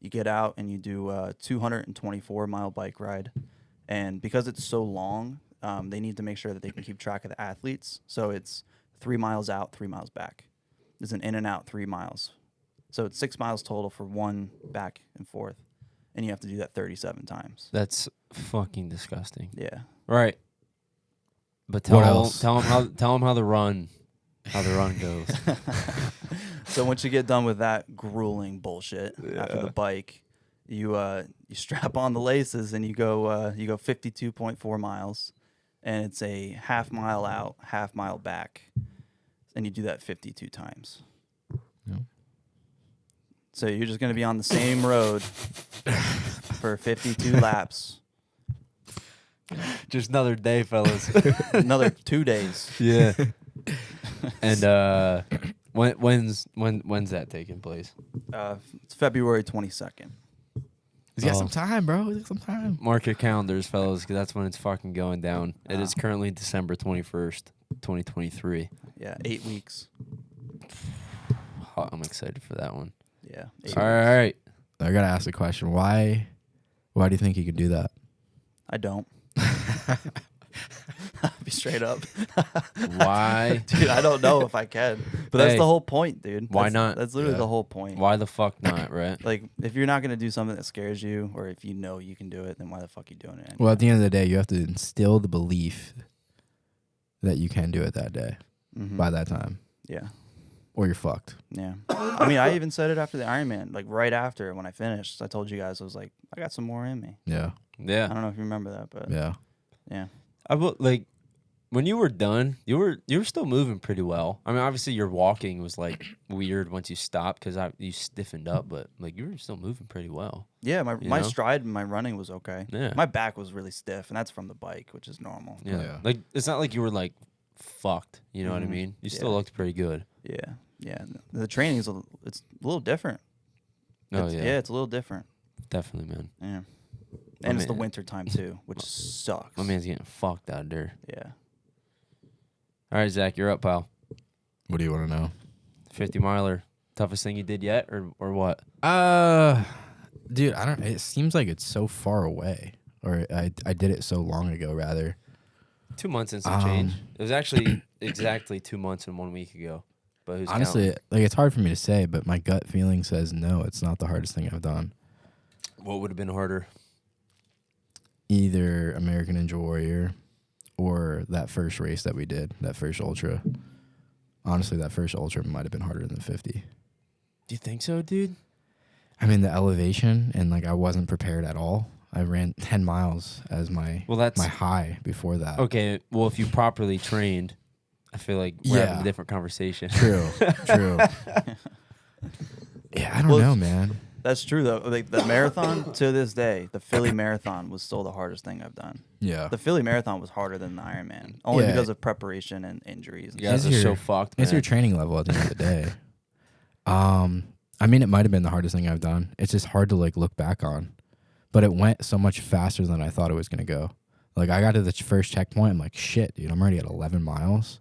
You get out and you do a 224-mile bike ride, and because it's so long, they need to make sure that they can keep track of the athletes. So it's 3 miles out, 3 miles back. It's an in and out 3 miles. So it's 6 miles total for one back and forth. And you have to do that 37 times. That's fucking disgusting. Yeah. Right. But What else? tell them how the run goes. So once you get done with that grueling bullshit after the bike, you strap on the laces and you go 52.4 miles, and it's a half mile out, half mile back. And you do that 52 times. Yep. So you're just going to be on the same road for 52 laps. Just another day, fellas. Another 2 days. Yeah. And when's that taking place? It's February 22nd. He's got some time, bro. He's got some time. Mark your calendars, fellas, because that's when it's fucking going down. It is currently December 21st, 2023. Yeah, 8 weeks. I'm excited for that one. Yeah. All right. I gotta ask a question. Why do you think you could do that? I don't. I'll be straight up. Why? Dude, I don't know if I can. But that's Hey, the whole point, dude. why That's- not? That's literally Yeah. the whole point. Why the fuck not, right? Like, if you're not going to do something that scares you, or if you know you can do it, then why the fuck are you doing it anyway? Well, at the end of the day, you have to instill the belief that you can do it that day Mhm. by that time, Yeah. or you're fucked. Yeah. I mean, I even said it after the Ironman. Like, right after, when I finished, I told you guys, I was like, I got some more in me. Yeah. I Yeah. don't know if you remember that, but Yeah. yeah. I would like when you were done, you were still moving pretty well. I mean, obviously your walking was like weird once you stopped because you stiffened up, but like you were still moving pretty well. Yeah, my know? stride and my running was okay. Yeah. My back was really stiff, and that's from the bike, which is normal. Yeah. Yeah. Like it's not like you were like fucked. You know what I Mhm. mean? You still Yeah. looked pretty good. Yeah. Yeah, the training is it's a little different. Oh It's- yeah, it's a little different. definitely, man. Yeah, My and it's the man- winter time too, which sucks. My man's getting fucked out there. Yeah. All right, Zach, you're up, pal. What do you want to know? 50 miler, toughest thing you did yet, or what? Dude, I don't. It seems like it's so far away, or I did it so long ago. Rather, 2 months and some change. It was actually exactly 2 months and 1 week ago. But who's honestly, counting? like it's hard for me to say, but my gut feeling says no. It's not the hardest thing I've done. What would have been harder? Either American Ninja Warrior, or that first race that we did, that first ultra. Honestly, that first ultra might have been harder than 50. Do you think so, dude? I mean, the elevation, and like I wasn't prepared at all. I ran 10 miles as my That's high before that. okay. Well, if you properly trained, I feel like we're having a different conversation. True. Yeah, I don't Well, know, man. That's true though. Like the marathon to this day, the Philly Marathon was still the hardest thing I've done. Yeah. The Philly Marathon was harder than the Ironman, only Yeah. because of preparation and injuries. And You guys are It's so your- fucked, It's man. your training level at the end of the day. I mean, it might have been the hardest thing I've done. It's just hard to like look back on, but it went so much faster than I thought it was gonna go. Like I got to the first checkpoint, I'm like, shit, dude, I'm already at 11 miles,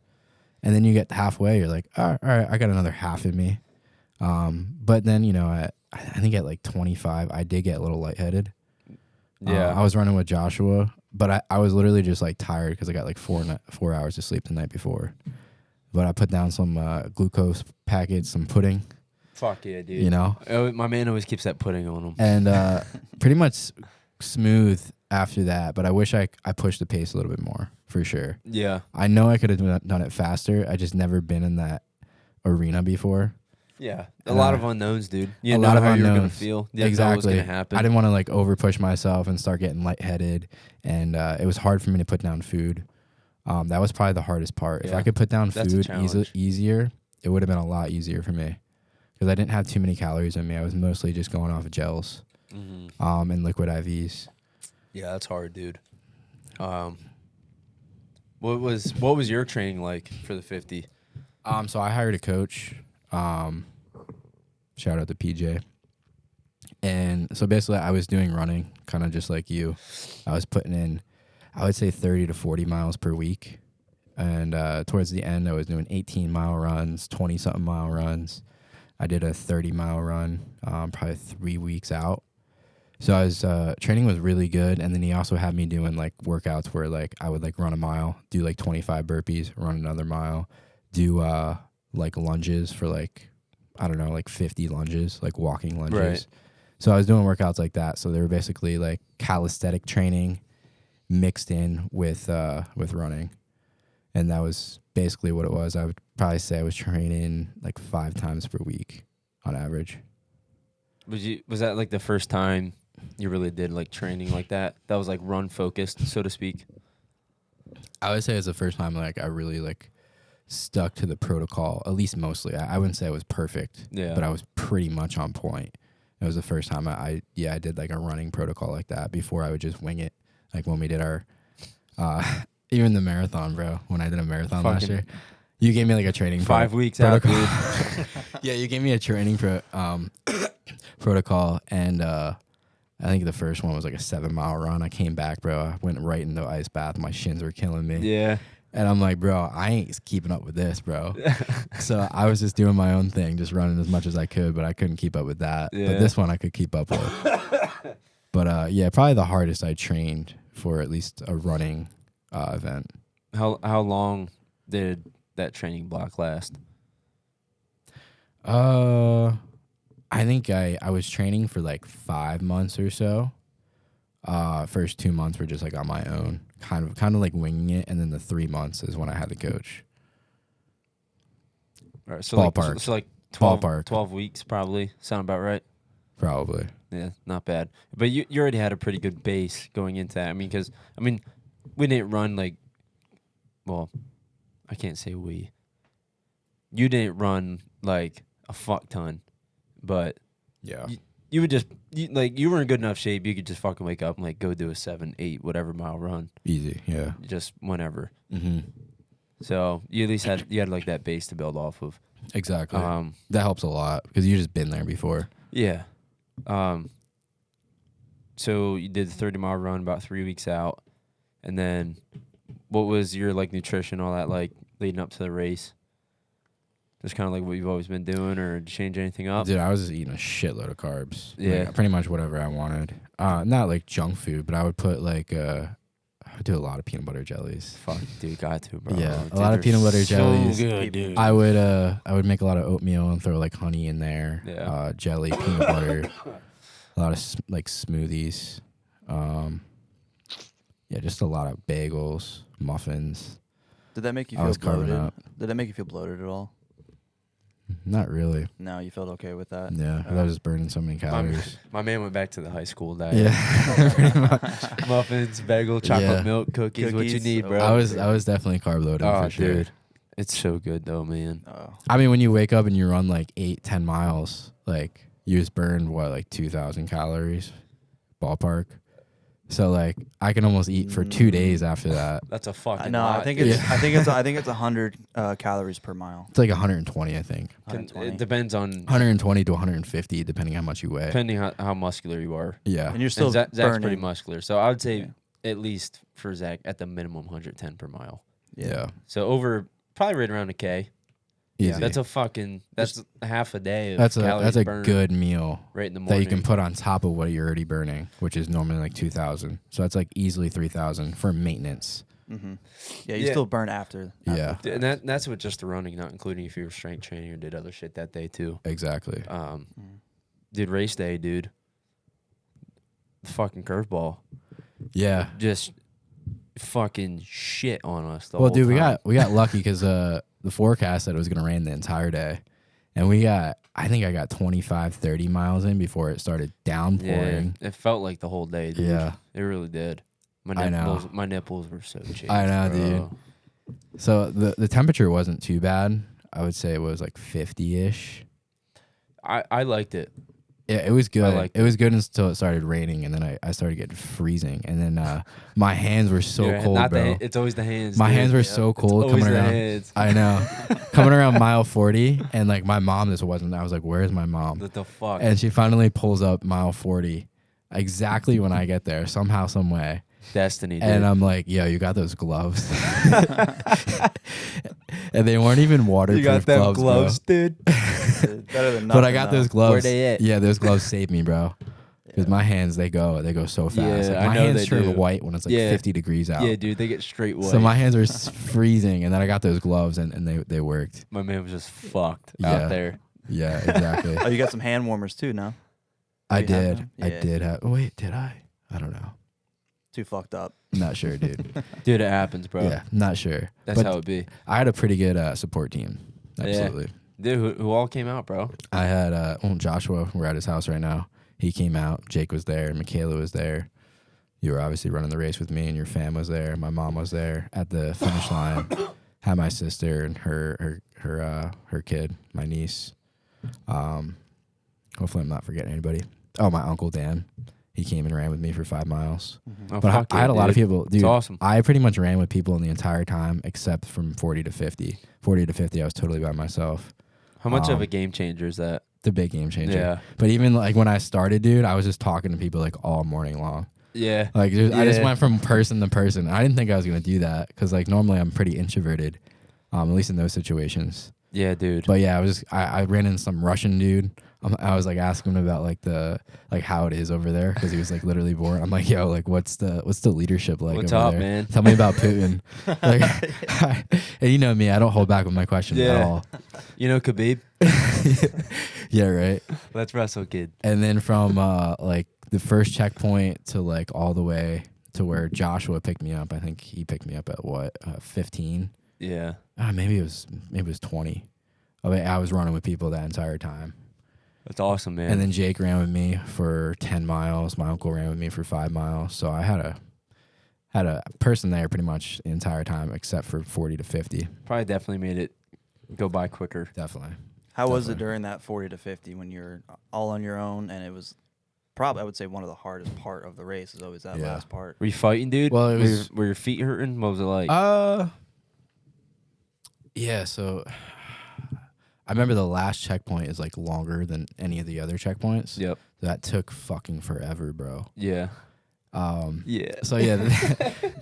and then you get halfway, you're like, all right, I got another half in me. But then I think at like 25, I did get a little lightheaded. Yeah. I was running with Joshua, but I was literally just like tired because I got like 4 hours of sleep the night before. But I put down some glucose packets, some pudding, Fuck yeah, dude. Oh, my man always keeps that pudding on him. and pretty much smooth after that. But I wish I pushed the pace a little bit more, for sure. Yeah. I know I could have done it faster. I just never been in that arena before. Yeah. A lot of unknowns, dude. You a know lot of how you're gonna unknowns. feel. You didn't know what was Exactly. gonna happen. I didn't want to like over push myself and start getting lightheaded, and it was hard for me to put down food. That was probably the hardest part. If Yeah. I could put down That's a food challenge. easier, it would have been a lot easier for me because I didn't have too many calories in me. I was mostly just going off of gels, and liquid IVs. Yeah, that's hard, dude. What was your training like for the 50? So I hired a coach. Shout out to PJ. And so basically I was doing running, kind of just like you. I was putting in, I would say 30 to 40 miles per week. And towards the end, I was doing 18-mile runs, 20-something mile runs. I did a 30-mile run probably 3 weeks out. So I was training was really good. And then he also had me doing like workouts where like I would like run a mile, do like 25 burpees, run another mile, do like lunges for like, I don't know, like 50 lunges, like walking lunges. Right. So I was doing workouts like that. So they were basically like calisthenic training mixed in with running. And that was basically what it was. I would probably say I was training like 5 times per week on average. Was that like the first time you really did like training like that? That was like run focused, so to speak. I would say it's the first time like I really like stuck to the protocol, at least mostly. I wouldn't say I was perfect, Yeah. but I was pretty much on point. It was the first time I did like a running protocol like that. Before I would just wing it, like when we did our even the marathon, bro. When I did a marathon last Fucking year, you gave me like a training 5 weeks out, protocol. dude. Yeah, you gave me a training protocol, and I think the first one was like a 7-mile run. I came back, bro. I went right into the ice bath. My shins were killing me. Yeah. And I'm like, bro, I ain't keeping up with this, bro. So I was just doing my own thing, just running as much as I could, but I couldn't keep up with that. Yeah. But this one I could keep up with. But yeah, probably the hardest I trained for at least a running event. How long did that training block last? I think I was training for like 5 months or so. First 2 months were just like on my own, kind of like winging it, and then the 3 months is when I had the coach. All right, so Ballpark. So like 12, Ballpark. 12 weeks probably. Sound about right? Probably. Yeah, not bad. But you already had a pretty good base going into that. I mean, because, we didn't run like, well, I can't say we. You didn't run like a fuck ton, but Yeah. you would just, you were in good enough shape, you could just fucking wake up and like go do a 7, 8, whatever mile run, Easy. Yeah. just whenever. Mm-hmm. So you at least had like that base to build off of. Exactly. That helps a lot because you just been there before. Yeah. So you did the 30-mile run about 3 weeks out, and then what was your like nutrition, all that like leading up to the race? Just kind of like what you've always been doing, or did you change anything up? Dude, I was just eating a shitload of carbs. Yeah. Like, pretty much whatever I wanted. Not like junk food, but I would put like I would do a lot of peanut butter jellies. Fuck, dude, got to, bro. Yeah, Dude, a lot of they're peanut butter so jellies. good, dude. I would make a lot of oatmeal and throw like honey in there. Yeah. Jelly, peanut butter, a lot of like smoothies. Yeah, just a lot of bagels, muffins. Did that make you I feel was carving bloated? up. Did that make you feel bloated at all? Not really. No, you felt okay with that. Yeah, I was just burning so many calories. My man went back to the high school diet. Yeah, pretty much. Muffins, bagel, chocolate Yeah. milk, cookies, what you Cookies, need, bro. I was definitely carb loading Oh, for sure. dude. It's so good though, man. Oh. I mean, when you wake up and you run like 8-10 miles, like you just burned what, like 2,000 calories, ballpark. So like I can almost eat for 2 days after that. That's a fucking No, lot. I think it's Yeah. I think it's 100 calories per mile. It's like 120, I think. 120. It depends on 120 to 150, depending how much you weigh. depending how muscular you are. Yeah, And you're still And Zach's burning. pretty muscular, so I would say Yeah. at least for Zach at the minimum 110 per mile. yeah, So over probably right around a K. easy. That's half a day. Of that's calories a burned good meal right in the that morning. you can put on top of what you're already burning, which is normally like 2,000. So that's like easily 3,000 for maintenance. Mm-hmm. Yeah, you Yeah. still burn after. Yeah, And that's with just the running, not including if you were strength training or did other shit that day too. exactly. Dude, race day, dude. The fucking curveball. Yeah. Just fucking shit on us the Well, whole dude, time. we got lucky because the forecast said it was gonna rain the entire day, and I think I got 25, 30 miles in before it started downpouring. Yeah, it felt like the whole day, dude. Yeah. It really did. I know. My nipples were so chafed. I know, bro. dude. So the temperature wasn't too bad. I would say it was like 50-ish. I liked it. Yeah, it was good. liked It was good until it started raining, and then I started getting freezing, and then my hands were so Yeah, cold, not bro. it's always the hands. My dude. hands were so cold Always coming the around. hands. I know, coming around mile 40, and like my mom just wasn't. I was like, "Where's my mom?" What the fuck? And she finally pulls up mile 40, exactly when I get there, somehow, some way. Destiny, dude. And I'm like, "Yo, you got those gloves?" And they weren't even waterproof gloves, bro. dude. Better than nothing. But I got though. those gloves. Where they at? Yeah, those gloves saved me, bro. Because my hands, they go so fast. Yeah, Like, I my know hands they turn do. white when it's like Yeah. 50 degrees out. Yeah, dude, they get straight white. So my hands were freezing, and then I got those gloves, and they worked. My man was just fucked Yeah. out there. Yeah, exactly. Oh, you got some hand warmers too now. I Do you have did. them? I Yeah. did have. Oh, wait, did I? I don't know. Too fucked up. Not sure, dude. Dude, it happens, bro. Yeah, not sure. That's But how it be. I had a pretty good support team. Yeah. Absolutely. Dude, who all came out, bro? I had Joshua. We're at his house right now. He came out. Jake was there. Michaela was there. You were obviously running the race with me, and your fam was there. My mom was there at the finish line. Had my sister and her kid, my niece. Hopefully, I'm not forgetting anybody. Oh, my uncle Dan. He came and ran with me for 5 miles. Oh, But fuck I had yeah, a lot of dude. people. Dude, It's awesome. I pretty much ran with people in the entire time except from 40 to 50. 40 to 50, I was totally by myself. How much of Um, a game changer is that? The big game changer. Yeah. But even like when I started, dude, I was just talking to people like all morning long. Yeah. Like I just Yeah. went from person to person. I didn't think I was gonna do that because like normally I'm pretty introverted, at least in those situations. Yeah, dude. But yeah, I ran into some Russian dude. I was like asking him about like how it is over there because he was like literally born. I'm like, yo, like what's the leadership like What's over up, there? man? Tell me about Putin. Like, and you know me, I don't hold back with my questions at Yeah. all. You know Khabib? Yeah, right. Let's wrestle, kid. And then from like the first checkpoint to like all the way to where Joshua picked me up. I think he picked me up at what 15. Yeah. Maybe it was 20. I was running with people that entire time. That's awesome, man. And then Jake ran with me for 10 miles. My uncle ran with me for 5 miles. So I had a person there pretty much the entire time except for 40 to 50. Probably definitely made it go by quicker. Definitely. How was it Definitely. during that 40 to 50 when you're all on your own and it was probably I would say one of the hardest part of the race is always that Yeah. last part. Were you fighting, dude? Well, it was- Were your feet hurting? What was it like? Yeah, so I remember the last checkpoint is like longer than any of the other checkpoints. Yep. That took fucking forever, bro. Yeah. Yeah. So yeah,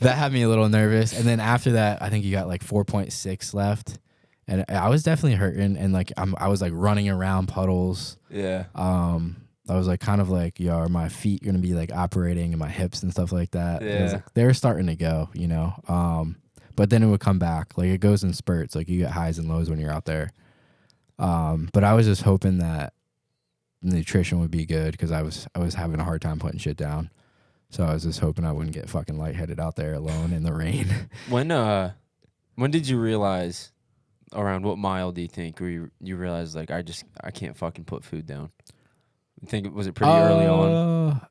that had me a little nervous. And then after that, I think you got like 4.6 left, and I was definitely hurting. And like I was like running around puddles. Yeah. I was like kind of like, yo, are my feet gonna be like operating and my hips and stuff like that? It was, Yeah. like, they were starting to go, you know. But then it would come back. Like it goes in spurts. Like you get highs and lows when you're out there. But I was just hoping that the nutrition would be good because I was having a hard time putting shit down. So I was just hoping I wouldn't get fucking lightheaded out there alone in the rain. When did you realize, around what mile do you think where you realized like I can't fucking put food down? You think was it pretty early on?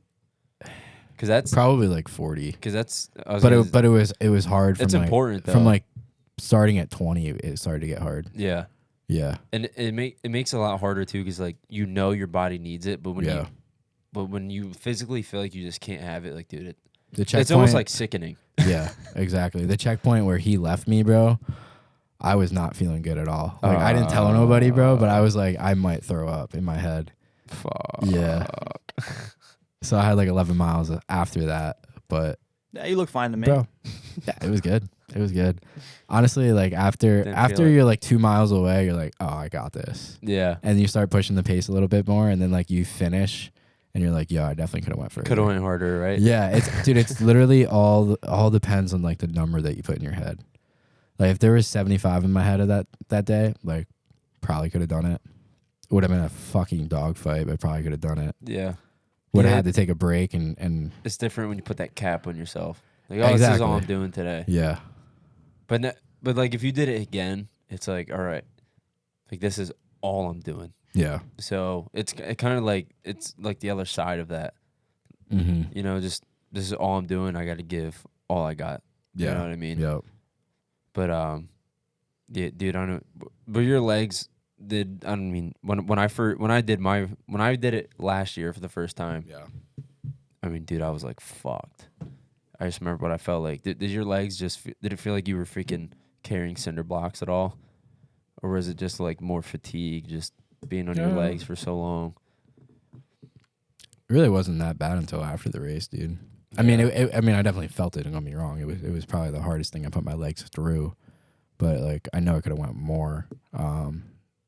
Because that's Probably like 40. because that's But it was hard. From it's like, important though. from like starting at 20. It started to get hard. yeah, Yeah. and it makes it a lot harder too because like you know your body needs it, but when you physically feel like you just can't have it, like dude, The checkpoint, it's almost like sickening. Yeah, exactly. The checkpoint where he left me, bro, I was not feeling good at all. Like I didn't tell nobody, bro, but I was like, I might throw up in my head. Fuck. Yeah. So I had like 11 miles after that, but Yeah, you look fine to me. bro, yeah, it was good. It was good. Honestly, like after Didn't feel it. you're like 2 miles away, you're like, oh, I got this. Yeah. And you start pushing the pace a little bit more, and then like you finish, and you're like, yo, I definitely could have went further. Could have went harder, right? Yeah, it's literally all depends on like the number that you put in your head. Like if there was 75 in my head of that day, like probably could have done it. Would have been a fucking dogfight, but probably could have done it. Yeah. Would have Yeah. had to take a break and It's different when you put that cap on yourself. Like, oh, this is all I'm Exactly. doing today. yeah, But like if you did it again, it's like, all right, like this is all I'm doing. yeah. So it's kind of like it's like the other side of that. Mm-hmm. You know, just this is all I'm doing. I got to give all I got. Yeah. You know what I mean? Yep. But yeah, dude, I don't. But your legs did. I don't mean when I did it last year for the first time. Yeah. I mean, dude, I was like fucked. I just remember what I felt like. Did your legs just? Did it feel like you were freaking carrying cinder blocks at all, or was it just like more fatigue, just being on your legs for so long? It really wasn't that bad until after the race, dude. I mean, I definitely felt it. Don't get me wrong. It was probably the hardest thing I put my legs through, but like I know I could have went more.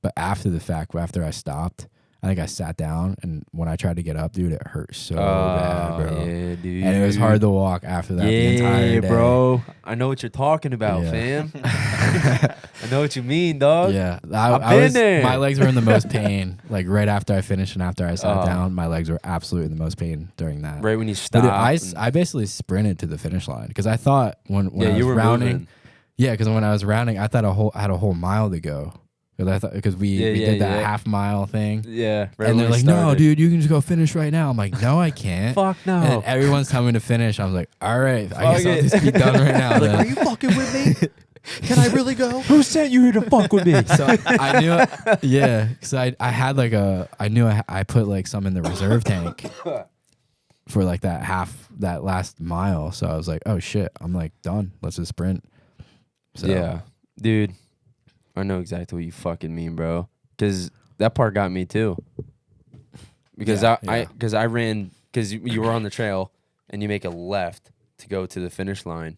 But after the fact, after I stopped, I think I sat down, and when I tried to get up, dude, it hurt so bad, bro. Yeah, dude. And it was hard to walk after that the entire day. bro. I know what you're talking about, Yeah. fam. I know what you mean, dog. Yeah, I've been there. My legs were in the most pain. Like right after I finished and after I sat down, my legs were absolutely in the most pain during that. Right when you But stop. I basically sprinted to the finish line because I thought when I was you were rounding, moving. yeah, because when I was rounding, I thought I had a whole mile to go because we did that half mile thing. Yeah. Right And when they're we like, no, started. dude, you can just go finish right now. I'm like, no, I can't. Fuck no. And everyone's telling me to finish. I was like, all right, I guess Fuck I'll it. just be done right now. Like, then. are you fucking with me? Can I really go? Who sent you here to fuck with me? So I knew, yeah, because I had like I knew I put like some in the reserve tank for like that last mile. So I was like, oh shit, I'm like done. Let's just sprint. So, Yeah. Dude, I know exactly what you fucking mean, bro. Because that part got me too. Because I ran, because you were on the trail and you make a left to go to the finish line.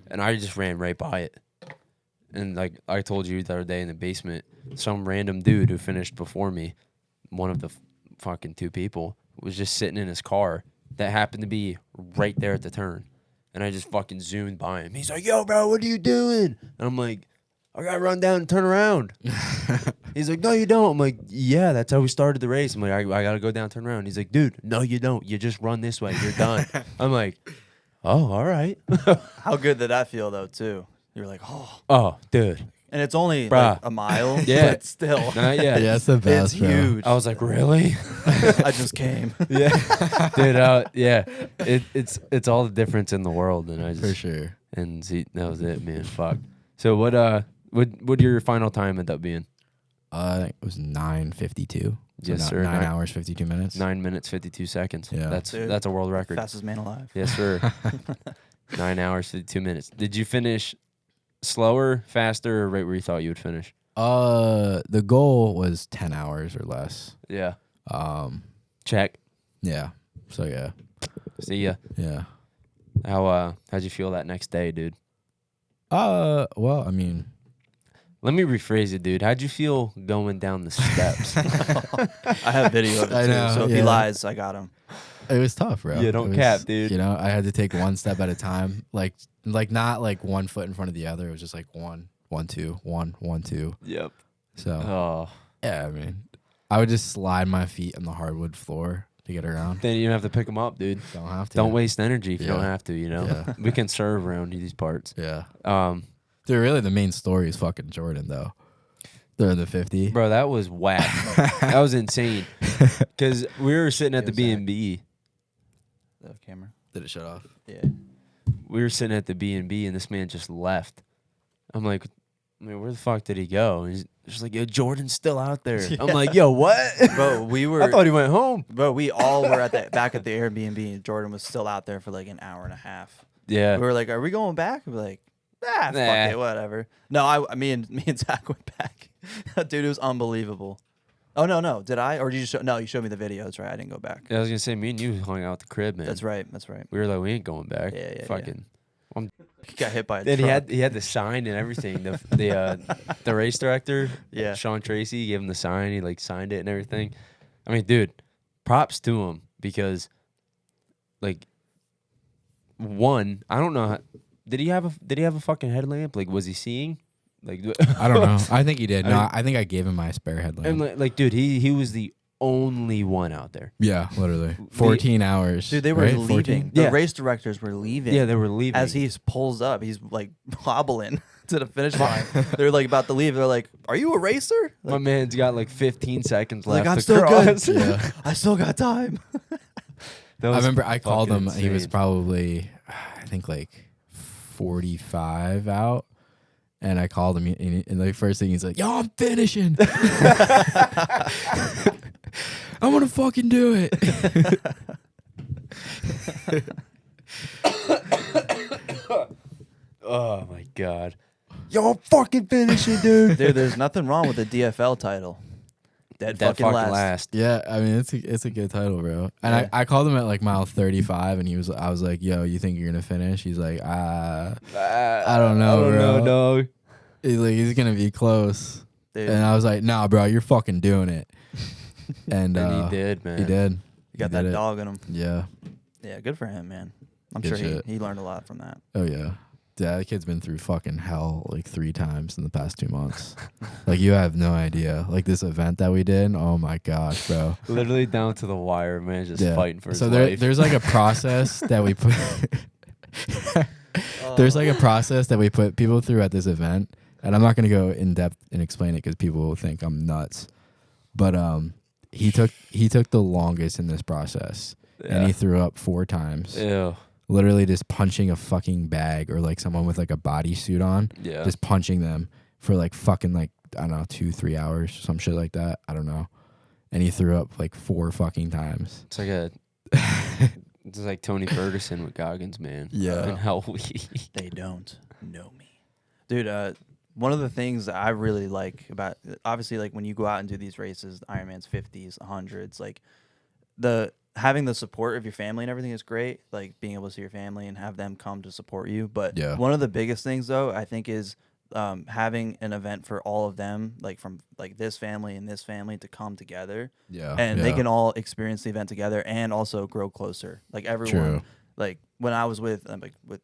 And I just ran right by it. And like I told you the other day in the basement, some random dude who finished before me, one of the fucking two people, was just sitting in his car that happened to be right there at the turn. And I just fucking zoomed by him. He's like, yo, bro, what are you doing? And I'm like, I gotta run down and turn around. He's like, no, you don't. I'm like, yeah, that's how we started the race. I'm like, I gotta go down and turn around. He's like, dude, no, you don't. You just run this way. You're done. I'm like, oh, all right. How good did that feel though, too? You're like, oh, Oh, dude. and it's only Bruh. like a mile. Yeah. But still, Yeah. yeah, it's the best. it's bro. huge. I was like, really? I just came. Yeah. Dude, yeah. It's all the difference in the world. And I just, For sure. and see, that was it, man. Fuck. So what your final time end up being? I think it was 9:52. Yes, sir. 9 hours 52 minutes. 9 minutes, 52 seconds. Yeah. Dude. That's a world record. Fastest man alive. Yes, sir. 9 hours, 52 minutes. Did you finish slower, faster, or right where you thought you would finish? The goal was 10 hours or less. Yeah. Um, Check. yeah. So yeah. See ya. Yeah. How'd you feel that next day, dude? Well, I mean, Let me rephrase it, dude. How'd you feel going down the steps? I have video of it I too, know, so if he yeah. lies, I got him. it was tough, bro. Yeah, don't It was, cap, dude. You know, I had to take one step at a time. Like not like one foot in front of the other. It was just like 1, 1, 2, 1, 1, 2. Yep. So Oh. yeah, I mean, I would just slide my feet on the hardwood floor to get around. Then you don't have to pick them up, dude. Don't have to. Don't waste energy if you don't Yeah. have to, you know? Yeah. We can serve around these parts. Yeah. Dude, Really, the main story is fucking Jordan, though. They're the 50. bro, that was whack. That was insane. Because we were sitting at the B&B. The camera. Did it shut off? Yeah. We were sitting at the B&B, and this man just left. I'm like, where the fuck did he go? And he's just like, yo, Jordan's still out there. I'm like, yo, what? Bro, we were. I thought he went home. Bro, we all were at the back at the Airbnb, and Jordan was still out there for like an hour and a half. Yeah. We were like, "Are we going back?" We're like, "Fuck Nah. it, whatever." No, me and Zach went back. Dude, it was unbelievable. Oh no, did I or did you show? No, you showed me the videos, right? I didn't go back. I was going to say, me and you hung out at the crib, man. That's right. We were like, we ain't going back. Yeah. Fucking. He got hit by a Then truck. he had the sign and everything. The race director, Yeah. Sean Tracy, gave him the sign. He like signed it and everything. I mean, dude, props to him because, like, one, I don't know. Did he have a fucking headlamp? Like, was he seeing? Like, I don't know. I think he did. No, I- I think I gave him my spare headlamp. And like, dude, he was the only one out there. Yeah, literally. 14 hours. Dude, they were right? leaving. 14? The Yeah. race directors were leaving. Yeah, they were leaving. As he pulls up, he's like hobbling to the finish line. They're like about to leave. They're like, "Are you a racer?" My Like, man's got like 15 seconds left. like I'm to still cross. good. Yeah. I still got time. That I was remember I called him. fucking He was insane. probably, I think, like 45 out. And I called him, and the first thing he's like, "Yo, I'm finishing. I'm gonna fucking do it." Oh my god. Yo, I'm fucking finishing, dude. Dude, there's nothing wrong with the DFL title. Dead That fucking last. Yeah, I mean it's a good title, bro. And I called him at like mile 35, and I was like, "Yo, you think you're gonna finish?" He's like, I don't know, bro." dog. He's like, "He's gonna be close," Dude, and I was like, "Nah, bro, you're fucking doing it." And And he did, man. He did. you got He that did it. dog in him. Yeah. Yeah, good for him, man. I'm Good sure shit. he learned a lot from that. Oh yeah. Yeah, that kid's been through fucking hell like 3 times in the past 2 months. Like you have no idea. Like this event that we did, oh my gosh, bro. Literally down to the wire, man, just Yeah. fighting for his So life. there's like a process that we put there's like a process that we put people through at this event, and I'm not gonna go in depth and explain it because people will think I'm nuts. But he took the longest in this process, and he threw up 4 times. Ew. Literally just punching a fucking bag or like someone with like a bodysuit on, Yeah. just punching them for like fucking like, I don't know, 2-3 hours, some shit like that. I don't know. And he threw up like 4 fucking times. It's like it's like Tony Ferguson with Goggins, man. Yeah. And how we They don't know me. Dude, one of the things that I really like about, obviously, like when you go out and do these races, Ironman's 50s, 100s, like having the support of your family and everything is great. Like being able to see your family and have them come to support you. But Yeah. one of the biggest things, though, I think is having an event for all of them, like from like this family and this family to come together. Yeah. And they can all experience the event together and also grow closer. Like everyone, True. like when I was with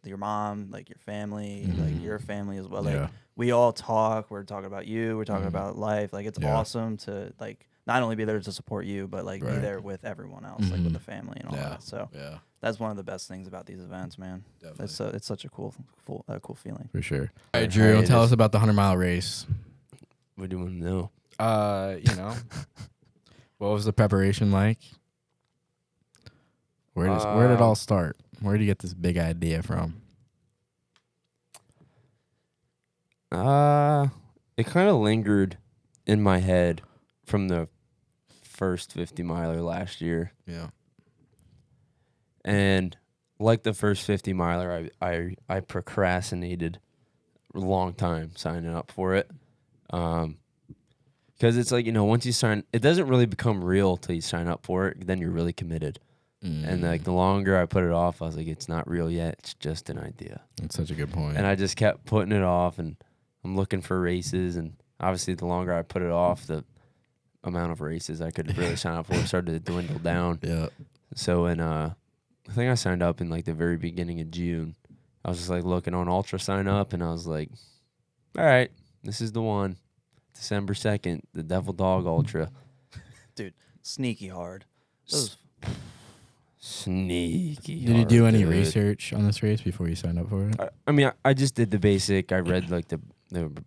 your mom, like your family, like your family as well. Like Yeah. we all talk. We're talking about you. We're talking about life. Like it's Yeah. awesome to like not only be there to support you, but like be Right. there with everyone else, like with the family and all Yeah. that. So Yeah. that's one of the best things about these events, man. Definitely. It's such a cool feeling. For sure. All right, Drew, tell us about the 100-mile race. What do you want to know? You know, what was the preparation like? Where did it all start? Where did you get this big idea from? It kind of lingered in my head from the first 50 miler last year. Yeah. And like the first 50 miler, I procrastinated a long time signing up for it. Because it's like, once you sign, it doesn't really become real till you sign up for it. Then you're really committed. And like the longer I put it off, I was like, it's not real yet. It's just an idea. That's such a good point. And I just kept putting it off, and I'm looking for races. And obviously, the longer I put it off, the amount of races I could really sign up for started to dwindle down. Yeah. So I think I signed up in like the very beginning of June. I was just like looking on Ultra sign up, and I was like, all right, this is the one. December 2nd, the Devil Dog Ultra. Dude, sneaky hard. Those Sneaky. Did you do any dude. research on this race before you signed up for it? I mean, I just did the basic. I read like the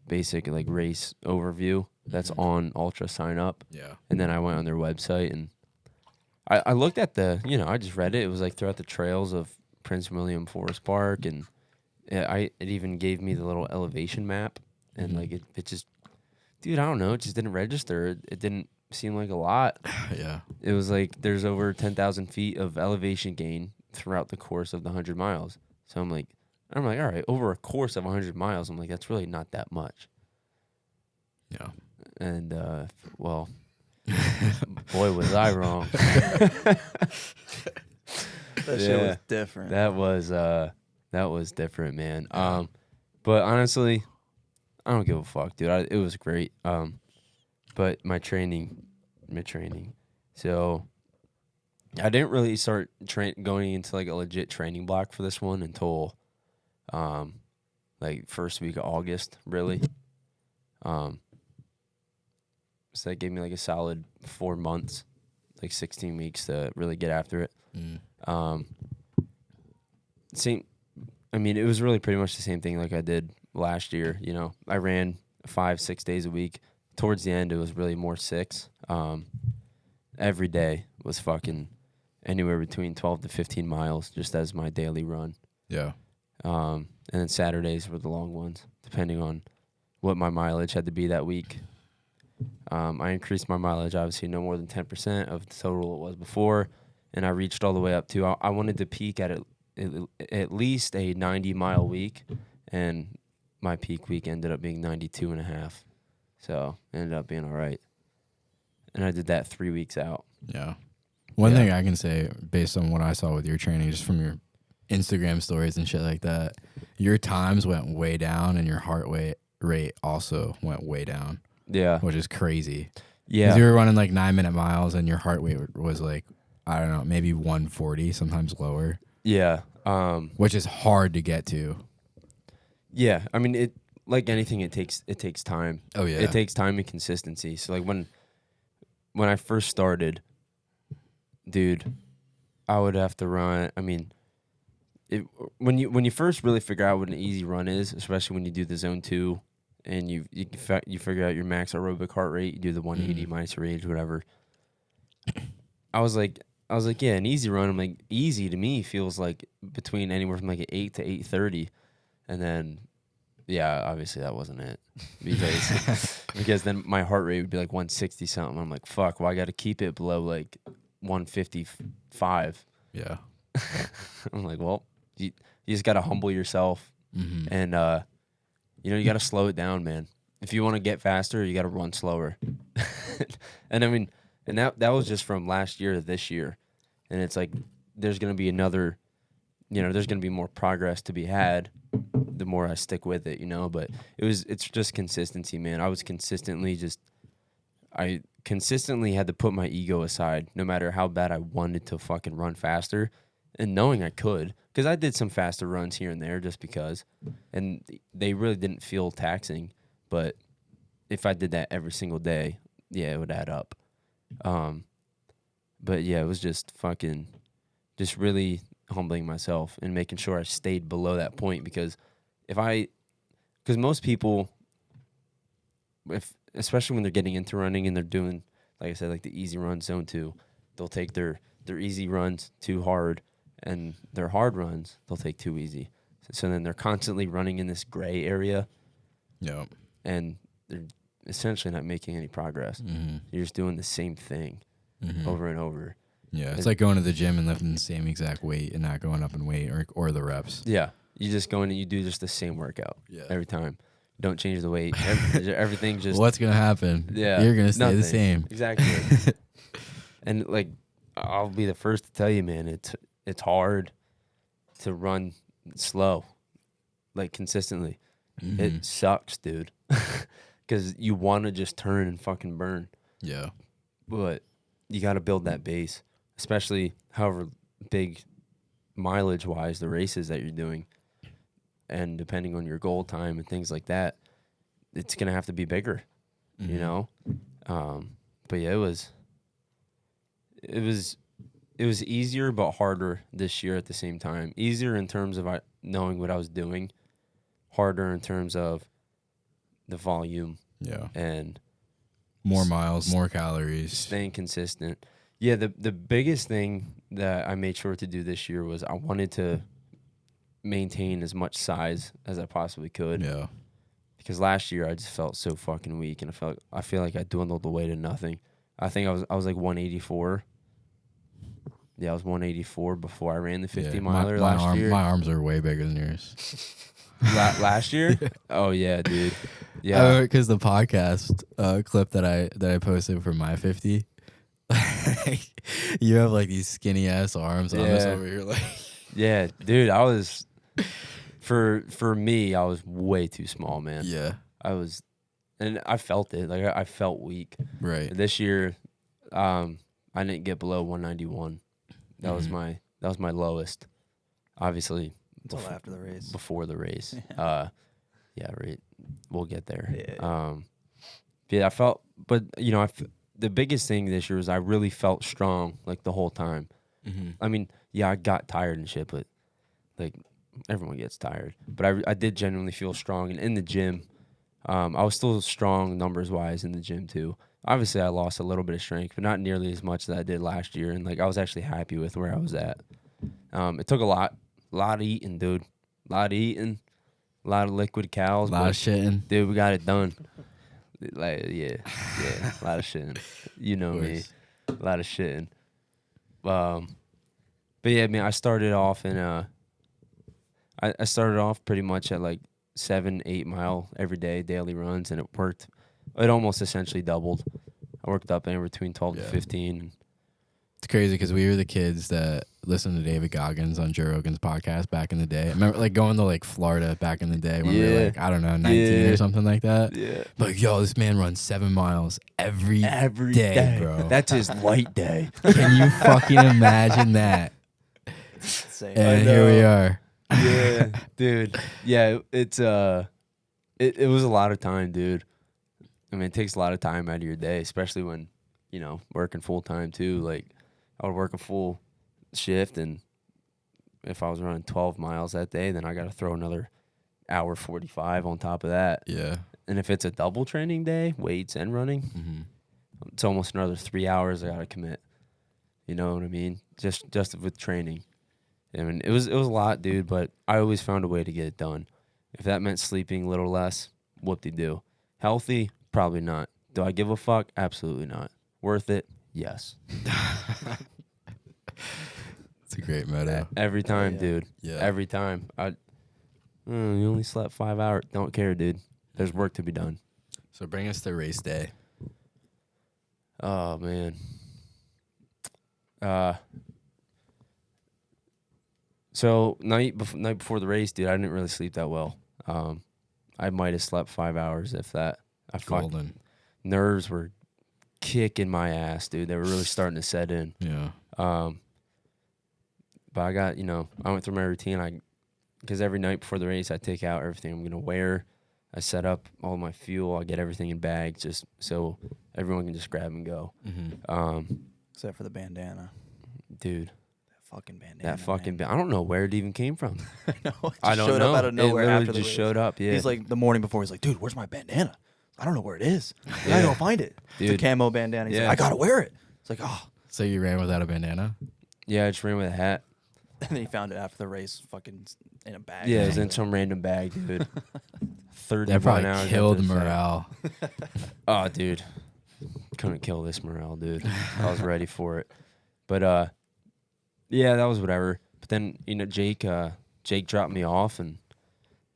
basic like race overview that's on Ultra sign up. Yeah. And then I went on their website, and I looked at I just read it. It was like throughout the trails of Prince William Forest Park, and it even gave me the little elevation map, and like it just, dude, I don't know, it just didn't register. It didn't seem like a lot. Yeah. It was like there's over 10,000 feet of elevation gain throughout the course of the 100 miles. So I'm like, all right, over a course of 100 miles, I'm like, that's really not that much. Yeah. And well, boy, was I wrong. that shit was different. That was different, man. But honestly, I don't give a fuck, dude. It was great. But my training. So I didn't really start going into like a legit training block for this one until like first week of August, really. So that gave me like a solid 4 months, like 16 weeks to really get after it. It was really pretty much the same thing like I did last year. I ran 5-6 days a week. Towards the end, it was really more 6. Every day was fucking anywhere between 12 to 15 miles just as my daily run. Yeah. And then Saturdays were the long ones, depending on what my mileage had to be that week. I increased my mileage, obviously, no more than 10% of the total it was before, and I reached all the way up to, I wanted to peak at least a 90-mile week, and my peak week ended up being 92.5. So it ended up being all right. And I did that 3 weeks out. Yeah. One thing I can say, based on what I saw with your training, just from your Instagram stories and shit like that, your times went way down and your heart rate also went way down. Yeah. Which is crazy. Yeah. 'Cause you were running like 9-minute miles and your heart rate was like, I don't know, maybe 140, sometimes lower. Yeah. Which is hard to get to. Yeah. I mean, it like anything, it takes time. Oh, yeah. It takes time and consistency. So like when I first started, dude, I would have to run. I mean, when you first really figure out what an easy run is, especially when you do the zone 2, and you figure out your max aerobic heart rate, you do the 180 minus your age, whatever. I was like, yeah, an easy run. I'm like, easy to me feels like between anywhere from like an 8 to 8:30, and then. Yeah, obviously that wasn't it, because then my heart rate would be like 160 something. I'm like, fuck, well, I got to keep it below like 155. Yeah. I'm like, well, you just got to humble yourself, and you got to slow it down, man. If you want to get faster, you got to run slower. And I mean, and that was just from last year to this year, and it's like there's gonna be another, there's gonna be more progress to be had. The more I stick with it, but it's just consistency, man. I consistently had to put my ego aside, no matter how bad I wanted to fucking run faster, and knowing I could, because I did some faster runs here and there just because, and they really didn't feel taxing, but if I did that every single day, yeah, it would add up. But yeah, it was just really humbling myself and making sure I stayed below that point, because most people, especially when they're getting into running and they're doing, like I said, like the easy run zone 2, they'll take their easy runs too hard, and their hard runs they'll take too easy. So then they're constantly running in this gray area. Yeah. And they're essentially not making any progress. You're just doing the same thing over and over. Yeah, it's like going to the gym and lifting the same exact weight and not going up in weight or the reps. Yeah, you just go in and you do just the same workout every time. Don't change the weight. Everything just What's gonna happen? yeah. You're gonna stay the nothing. same. Exactly. And like I'll be the first to tell you, man, it's hard to run slow, like consistently. Mm-hmm. It sucks, dude. Because you want to just turn and fucking burn. Yeah. But you got to build that base, especially however big mileage wise the races that you're doing. And depending on your goal time and things like that, it's going to have to be bigger, you know? But yeah, it was easier but harder this year at the same time. Easier in terms of knowing what I was doing, harder in terms of the volume. Yeah. And more miles, more calories. Staying consistent. Yeah, the biggest thing that I made sure to do this year was I wanted to maintain as much size as I possibly could. Yeah. Because last year I just felt so fucking weak, and I feel like I dwindled the way to nothing. I think I was like 184. Yeah, I was 184 before I ran the 50 miler last year. My arms are way bigger than yours. Last year? Oh yeah, dude. Yeah, because the podcast clip that I posted for my 50, you have like these skinny ass arms. I'm just over here like, yeah, dude. I was for me, I was way too small, man. yeah, I was, and I felt it. Like I felt weak. right. This year, I didn't get below 191. That was my lowest. Obviously, Until after the race. Before the race. Yeah, right. We'll get there. Yeah. Yeah, I felt, but you know, the biggest thing this year was I really felt strong like the whole time. I mean, yeah, I got tired and shit, but like everyone gets tired. But I did genuinely feel strong, and in the gym, I was still strong numbers wise in the gym too. Obviously, I lost a little bit of strength, but not nearly as much as I did last year. And like I was actually happy with where I was at. It took a lot of eating, dude. A lot of eating, a lot of liquid cows. A lot of shitting. Dude, we got it done. Like, yeah, a lot of shitting. You know me, a lot of shitting. But yeah, man, I started off in I started off pretty much at like 7-8 mile every day daily runs, and it worked. It almost essentially doubled. I worked up anywhere between 12 to 15. It's crazy because we were the kids that listened to David Goggins on Joe Rogan's podcast back in the day. I remember like going to like Florida back in the day when we were like, I don't know, 19 or something like that. Yeah. Like, yo, this man runs 7 miles every day, bro. That's his light day. Can you fucking imagine that? Same. And here we are. Yeah, dude. Yeah, it's it was a lot of time, dude. I mean, it takes a lot of time out of your day, especially when, you know, working full time too. Like, I would work a full shift, and if I was running 12 miles that day, then I got to throw another hour 45 on top of that. Yeah. And if it's a double training day, weights and running, it's almost another 3 hours I got to commit. You know what I mean? Just with training. I mean, it was a lot, dude, but I always found a way to get it done. If that meant sleeping a little less, whoop-de-doo. Healthy? Probably not. Do I give a fuck? Absolutely not. Worth it? Yes. It's a great motto. Every time, dude. Yeah. Every time. You only slept 5 hours. Don't care, dude. There's work to be done. So bring us to race day. Oh, man. So night before the race, dude, I didn't really sleep that well. I might have slept 5 hours, if that. Golden. Nerves were kicking my ass, dude. They were really starting to set in. Yeah. But I got, I went through my routine. Because every night before the race, I take out everything I'm gonna wear. I set up all my fuel. I get everything in bags, just so everyone can just grab and go. Except for the bandana. Dude. Fucking bandana. That fucking I don't know where it even came from. I don't know. Out of nowhere it after literally the just race. showed up. Yeah. He's like the morning before. He's like, dude, where's my bandana? I don't know where it is. I don't find it. Dude. It's a camo bandana. He's like, I gotta wear it. It's like, oh. So you ran without a bandana? Yeah, I just ran with a hat. And then he found it after the race, fucking in a bag. Yeah, it was in some random bag, dude. 31 That probably hours killed after the fact. morale. Oh, dude. Couldn't kill this morale, dude. I was ready for it. But, yeah, that was whatever. But then, Jake dropped me off, and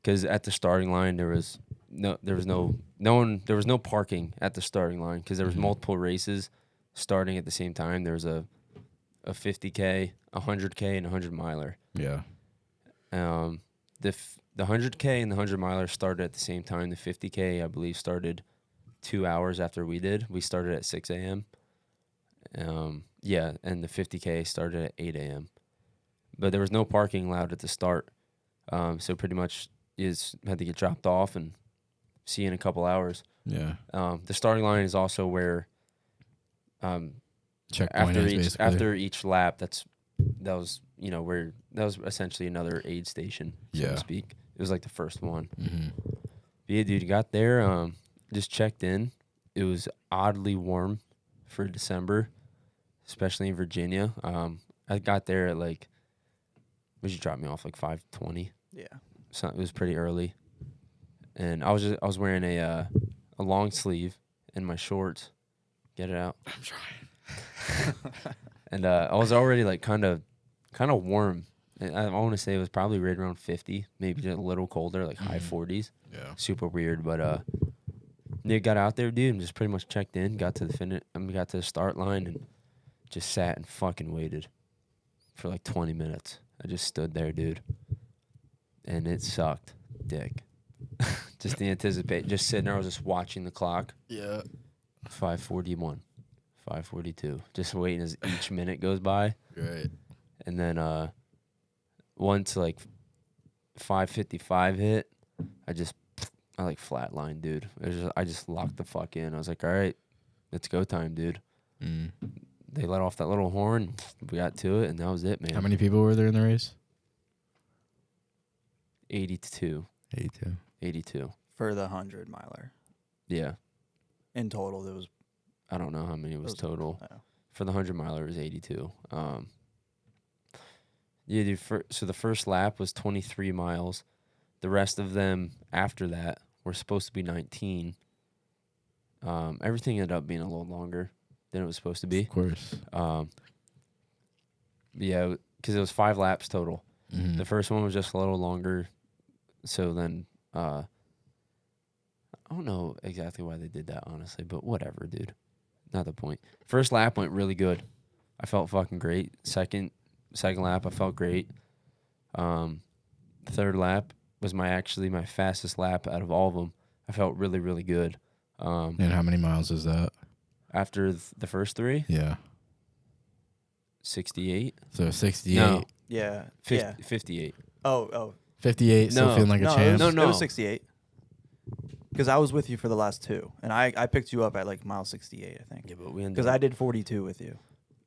because at the starting line, there was there was no parking at the starting line because there was multiple races starting at the same time. There was a 50K, a 100K, and a 100 miler. Yeah. The 100K and the 100 miler started at the same time. The 50K, I believe, started 2 hours after we did. We started at 6 a.m. Yeah, and the 50K started at 8 a.m. But there was no parking allowed at the start. So pretty much you just had to get dropped off and see you in a couple hours. Yeah. The starting line is also where Checkpoint is basically. after each lap, that was essentially another aid station, so to speak. It was like the first one. Mm-hmm. But yeah, dude, you got there, just checked in. It was oddly warm for December, especially in Virginia. I got there at like, would you drop me off like 5:20? Yeah. So it was pretty early, and I was wearing a long sleeve and my shorts. Get it out. I'm trying. And I was already like kind of warm. And I want to say it was probably right around 50, maybe just a little colder, like high 40s. Yeah. Super weird, but yeah, got out there, dude, and just pretty much checked in. Got to the start line and just sat and fucking waited for like 20 minutes. I just stood there, dude, and it sucked, dick. Just the just sitting there. I was just watching the clock. Yeah. 5:41, 5:42, just waiting as each minute goes by. Right. And then once like 5:55 hit, I like flatlined, dude. I just locked the fuck in. I was like, all right, it's go time, dude. Mm. They let off that little horn. We got to it, and that was it, man. How many people were there in the race? 82. 82. For the 100 miler. Yeah. In total, there was. I don't know how many was total. Oh. For the 100 miler, it was 82. Yeah, dude. So the first lap was 23 miles. The rest of them after that were supposed to be 19. Everything ended up being a little longer than it was supposed to be. Of course. Yeah, because it was 5 laps total. Mm-hmm. The first one was just a little longer. So then, I don't know exactly why they did that, honestly, but whatever, dude. Not the point. First lap went really good. I felt fucking great. Second lap, I felt great. Third lap was my fastest lap out of all of them. I felt really, really good. And how many miles is that? After the first 3, Yeah. 68. So 68. No, Yeah. 58. Oh. 58, still No. feeling like a No, champ. No. It was 68. Because I was with you for the last 2, and I picked you up at like mile 68, I think. Yeah, but we ended Because up. I did 42 with you.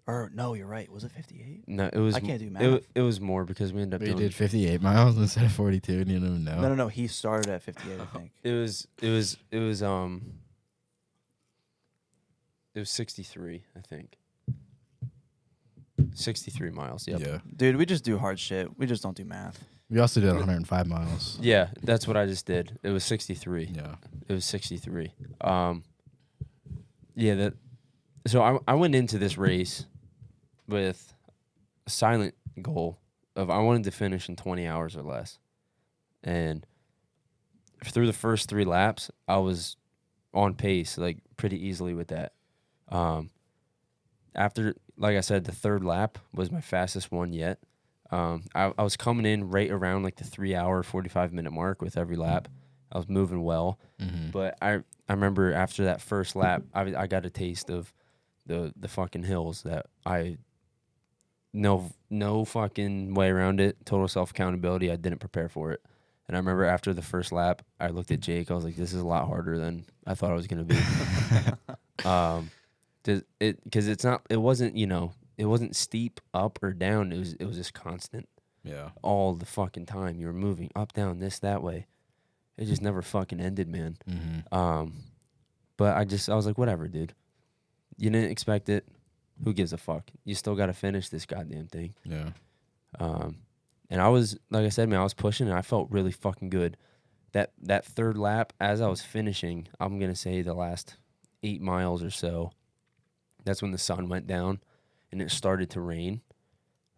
Or no, you're right. Was it 58? No, it was. I can't do math. It was more because we ended up But you doing. did 58 miles instead of 42, and you didn't even know. No. He started at 58, I think. It was 63, I think. 63 miles. Yep. Yeah. Dude, we just do hard shit. We just don't do math. We also did 105 miles. Yeah, that's what I just did. It was 63. Yeah. It was 63. Yeah, so I went into this race with a silent goal of I wanted to finish in 20 hours or less. And through the first 3 laps, I was on pace, like pretty easily with that. After, like I said, the third lap was my fastest one yet. I was coming in right around like the 3 hour, 45-minute mark with every lap. I was moving well. Mm-hmm. But I remember after that first lap, I got a taste of the fucking hills that no fucking way around it. Total self-accountability. I didn't prepare for it. And I remember after the first lap, I looked at Jake. I was like, this is a lot harder than I thought it was going to be. Because it wasn't steep up or down. It was just constant. Yeah. All the fucking time. You were moving up, down, this, that way. It just never fucking ended, man. Mm-hmm. But I was like, whatever, dude. You didn't expect it. Who gives a fuck? You still got to finish this goddamn thing. Yeah. And I was, like I said, man, I was pushing and I felt really fucking good. That third lap, as I was finishing, I'm going to say the last 8 miles or so, that's when the sun went down and it started to rain.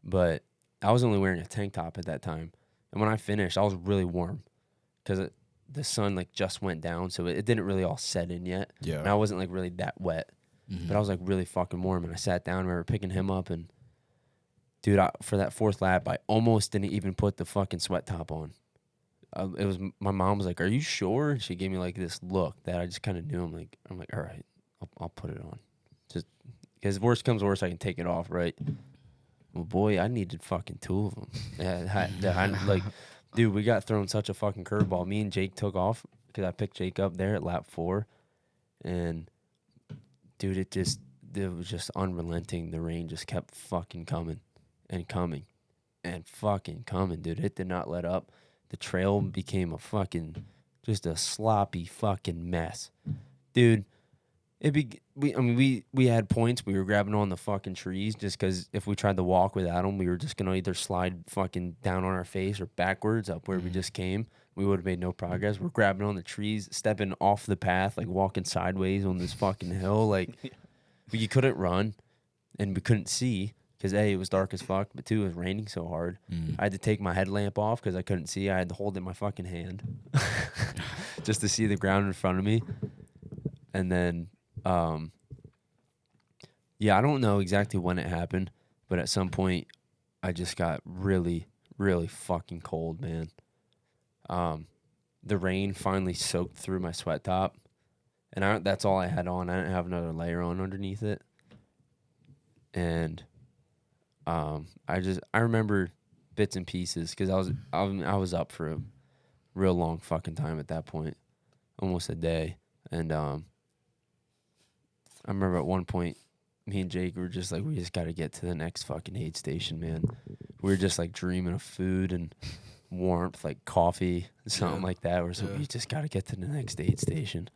But I was only wearing a tank top at that time. And when I finished, I was really warm because the sun like just went down, so it didn't really all set in yet. Yeah. And I wasn't like really that wet, Mm-hmm. but I was like really fucking warm. And I sat down. We were picking him up, and dude, for that fourth lap, I almost didn't even put the fucking sweat top on. It was my mom was like, "Are you sure?" And she gave me like this look that I just kind of knew. I'm like, all right, I'll put it on. Just because worst comes worst, I can take it off, right? Well, boy, I needed fucking 2 of them. Like, dude, we got thrown such a fucking curveball. Me and Jake took off because I picked Jake up there at lap 4, and dude, it was just unrelenting. The rain just kept fucking coming and coming and fucking coming, dude. It did not let up. The trail became just a sloppy fucking mess, dude. We had points. We were grabbing on the fucking trees just because if we tried to walk without them, we were just gonna either slide fucking down on our face or backwards up where we just came. We would have made no progress. We're grabbing on the trees, stepping off the path, like walking sideways on this fucking hill. Like you couldn't run, and we couldn't see. Because A, it was dark as fuck, but 2, it was raining so hard. I had to take my headlamp off because I couldn't see. I had to hold it in my fucking hand just to see the ground in front of me. And then, yeah, I don't know exactly when it happened, but at some point, I just got really, really fucking cold, man. The rain finally soaked through my sweat top, and that's all I had on. I didn't have another layer on underneath it. And I remember bits and pieces because I was up for a real long fucking time at that point, almost a day. And I remember at one point, me and Jake were just like, we just got to get to the next fucking aid station, man. We were just like dreaming of food and warmth, like coffee, something like that. We're so we just got to get to the next aid station.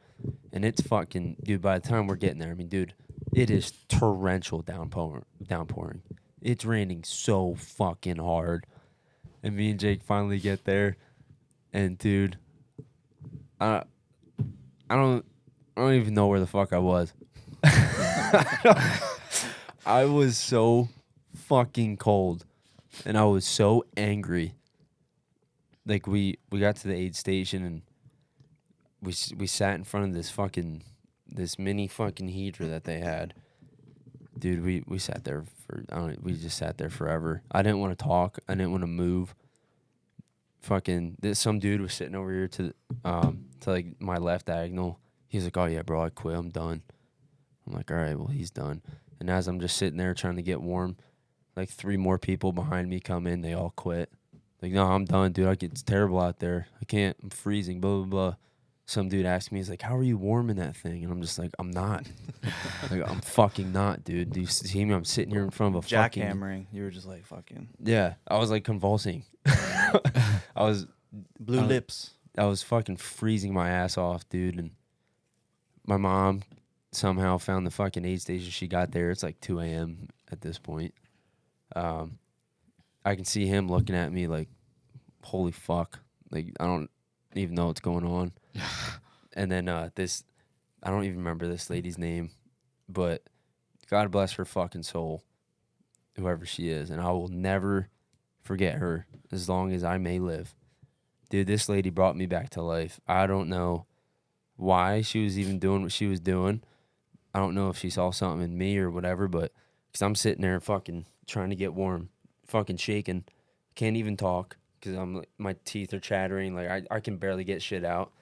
And it's fucking, dude, by the time we're getting there, I mean, dude, it is torrential downpouring. It's raining so fucking hard. And me and Jake finally get there. And dude, I don't even know where the fuck I was. I was so fucking cold. And I was so angry. Like we got to the aid station and we sat in front of this mini fucking heater that they had. Dude, we sat there we just sat there forever. I didn't want to talk. I didn't want to move. Some dude was sitting over here to like my left diagonal. He's like, "Oh yeah, bro, I quit. I'm done." I'm like, "All right, well, he's done." And as I'm just sitting there trying to get warm, like 3 more people behind me come in. They all quit. Like, "No, I'm done, dude. It's terrible out there. I can't. I'm freezing, blah, blah, blah." Some dude asked me, he's like, "How are you warm in that thing?" And I'm just like, "I'm not." Like, I'm fucking not, dude. Do you see me? I'm sitting here in front of a fucking... Jackhammering. You were just like fucking... Yeah. I was like convulsing. I was... Blue lips. I was fucking freezing my ass off, dude. And my mom somehow found the fucking aid station. She got there. It's like 2 a.m. at this point. I can see him looking at me like, holy fuck. Like, I don't even know what's going on. And then I don't even remember this lady's name, but God bless her fucking soul, whoever she is. And I will never forget her as long as I may live. Dude, this lady brought me back to life. I don't know why she was even doing what she was doing. I don't know if she saw something in me or whatever, but because I'm sitting there fucking trying to get warm, fucking shaking, can't even talk because my teeth are chattering. Like I can barely get shit out.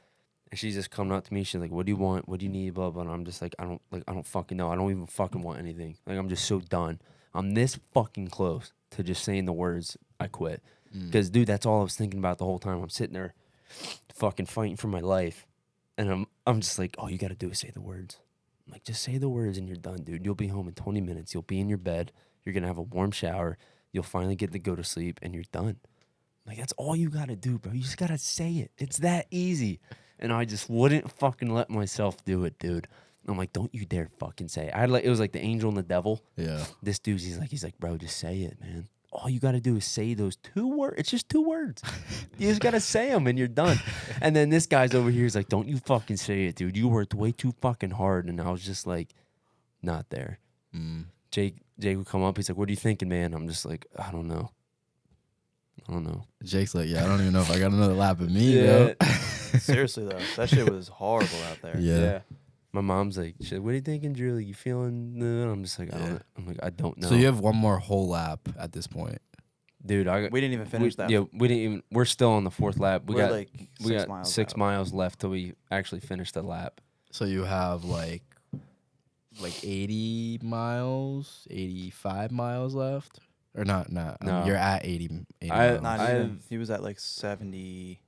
And she's just coming up to me. She's like, "What do you want? What do you need?" Blah, blah. And I'm just like, I don't fucking know. I don't even fucking want anything. Like, I'm just so done. I'm this fucking close to just saying the words, "I quit." Because, dude, that's all I was thinking about the whole time. I'm sitting there fucking fighting for my life. And I'm just like, all you got to do is say the words. I'm like, just say the words and you're done, dude. You'll be home in 20 minutes. You'll be in your bed. You're going to have a warm shower. You'll finally get to go to sleep and you're done. Like, that's all you got to do, bro. You just got to say it. It's that easy. And I just wouldn't fucking let myself do it, dude. I'm like, don't you dare fucking say it. It was like the angel and the devil. Yeah. This dude, he's like, bro, just say it, man. All you got to do is say those 2 words. It's just 2 words. You just got to say them and you're done. And then this guy's over here. He's like, don't you fucking say it, dude. You worked way too fucking hard. And I was just like, not there. Jake would come up. He's like, what are you thinking, man? I'm just like, I don't know. Jake's like, yeah, I don't even know if I got another lap of me, though. Seriously though, that shit was horrible out there. Yeah. My mom's like, "Shit, what are you thinking, Drew? Like, you feeling?" I'm just like, I don't know. So you have one more whole lap at this point. Dude, We didn't even finish that. Yeah, we didn't even. We're still on the 4th lap. We We're got like 6 miles. 6 out. miles left till we actually finish the lap. So you have like 80 miles, 85 miles left, or not? No. You're at 80 I- miles. Not I even. have- He was at like 76,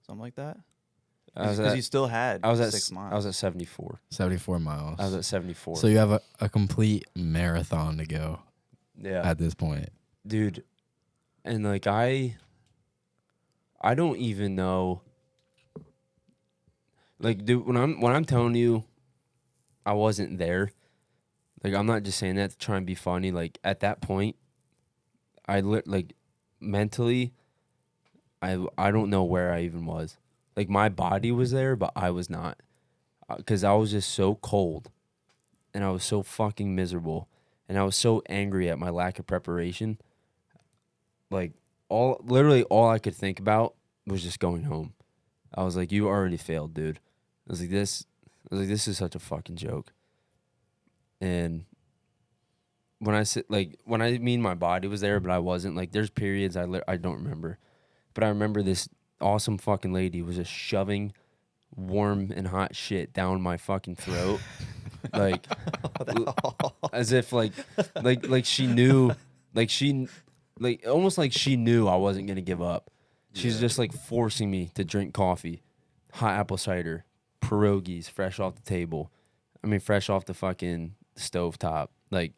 something like that. Because he still had I was at 6 miles. I was at 74. 74 miles. I was at 74. So you have a complete marathon to go yeah, at this point. dude, and like I don't even know. Like, dude, when I'm telling you, I wasn't there. Like, I'm not just saying that to try and be funny. Like, at that point, like mentally, I don't know where I even was. Like, my body was there, but I was not, because I was just so cold, and I was so fucking miserable, and I was so angry at my lack of preparation. Like, literally all I could think about was just going home. I was like, "You already failed, dude." I was like, "This is such a fucking joke." And when I mean my body was there, but I wasn't. Like, there's periods I don't remember, but I remember this awesome fucking lady was just shoving warm and hot shit down my fucking throat, like as if like she knew, almost like she knew I wasn't gonna give up. She's just like forcing me to drink coffee, hot apple cider, pierogies fresh off the table. I mean, fresh off the fucking stovetop, like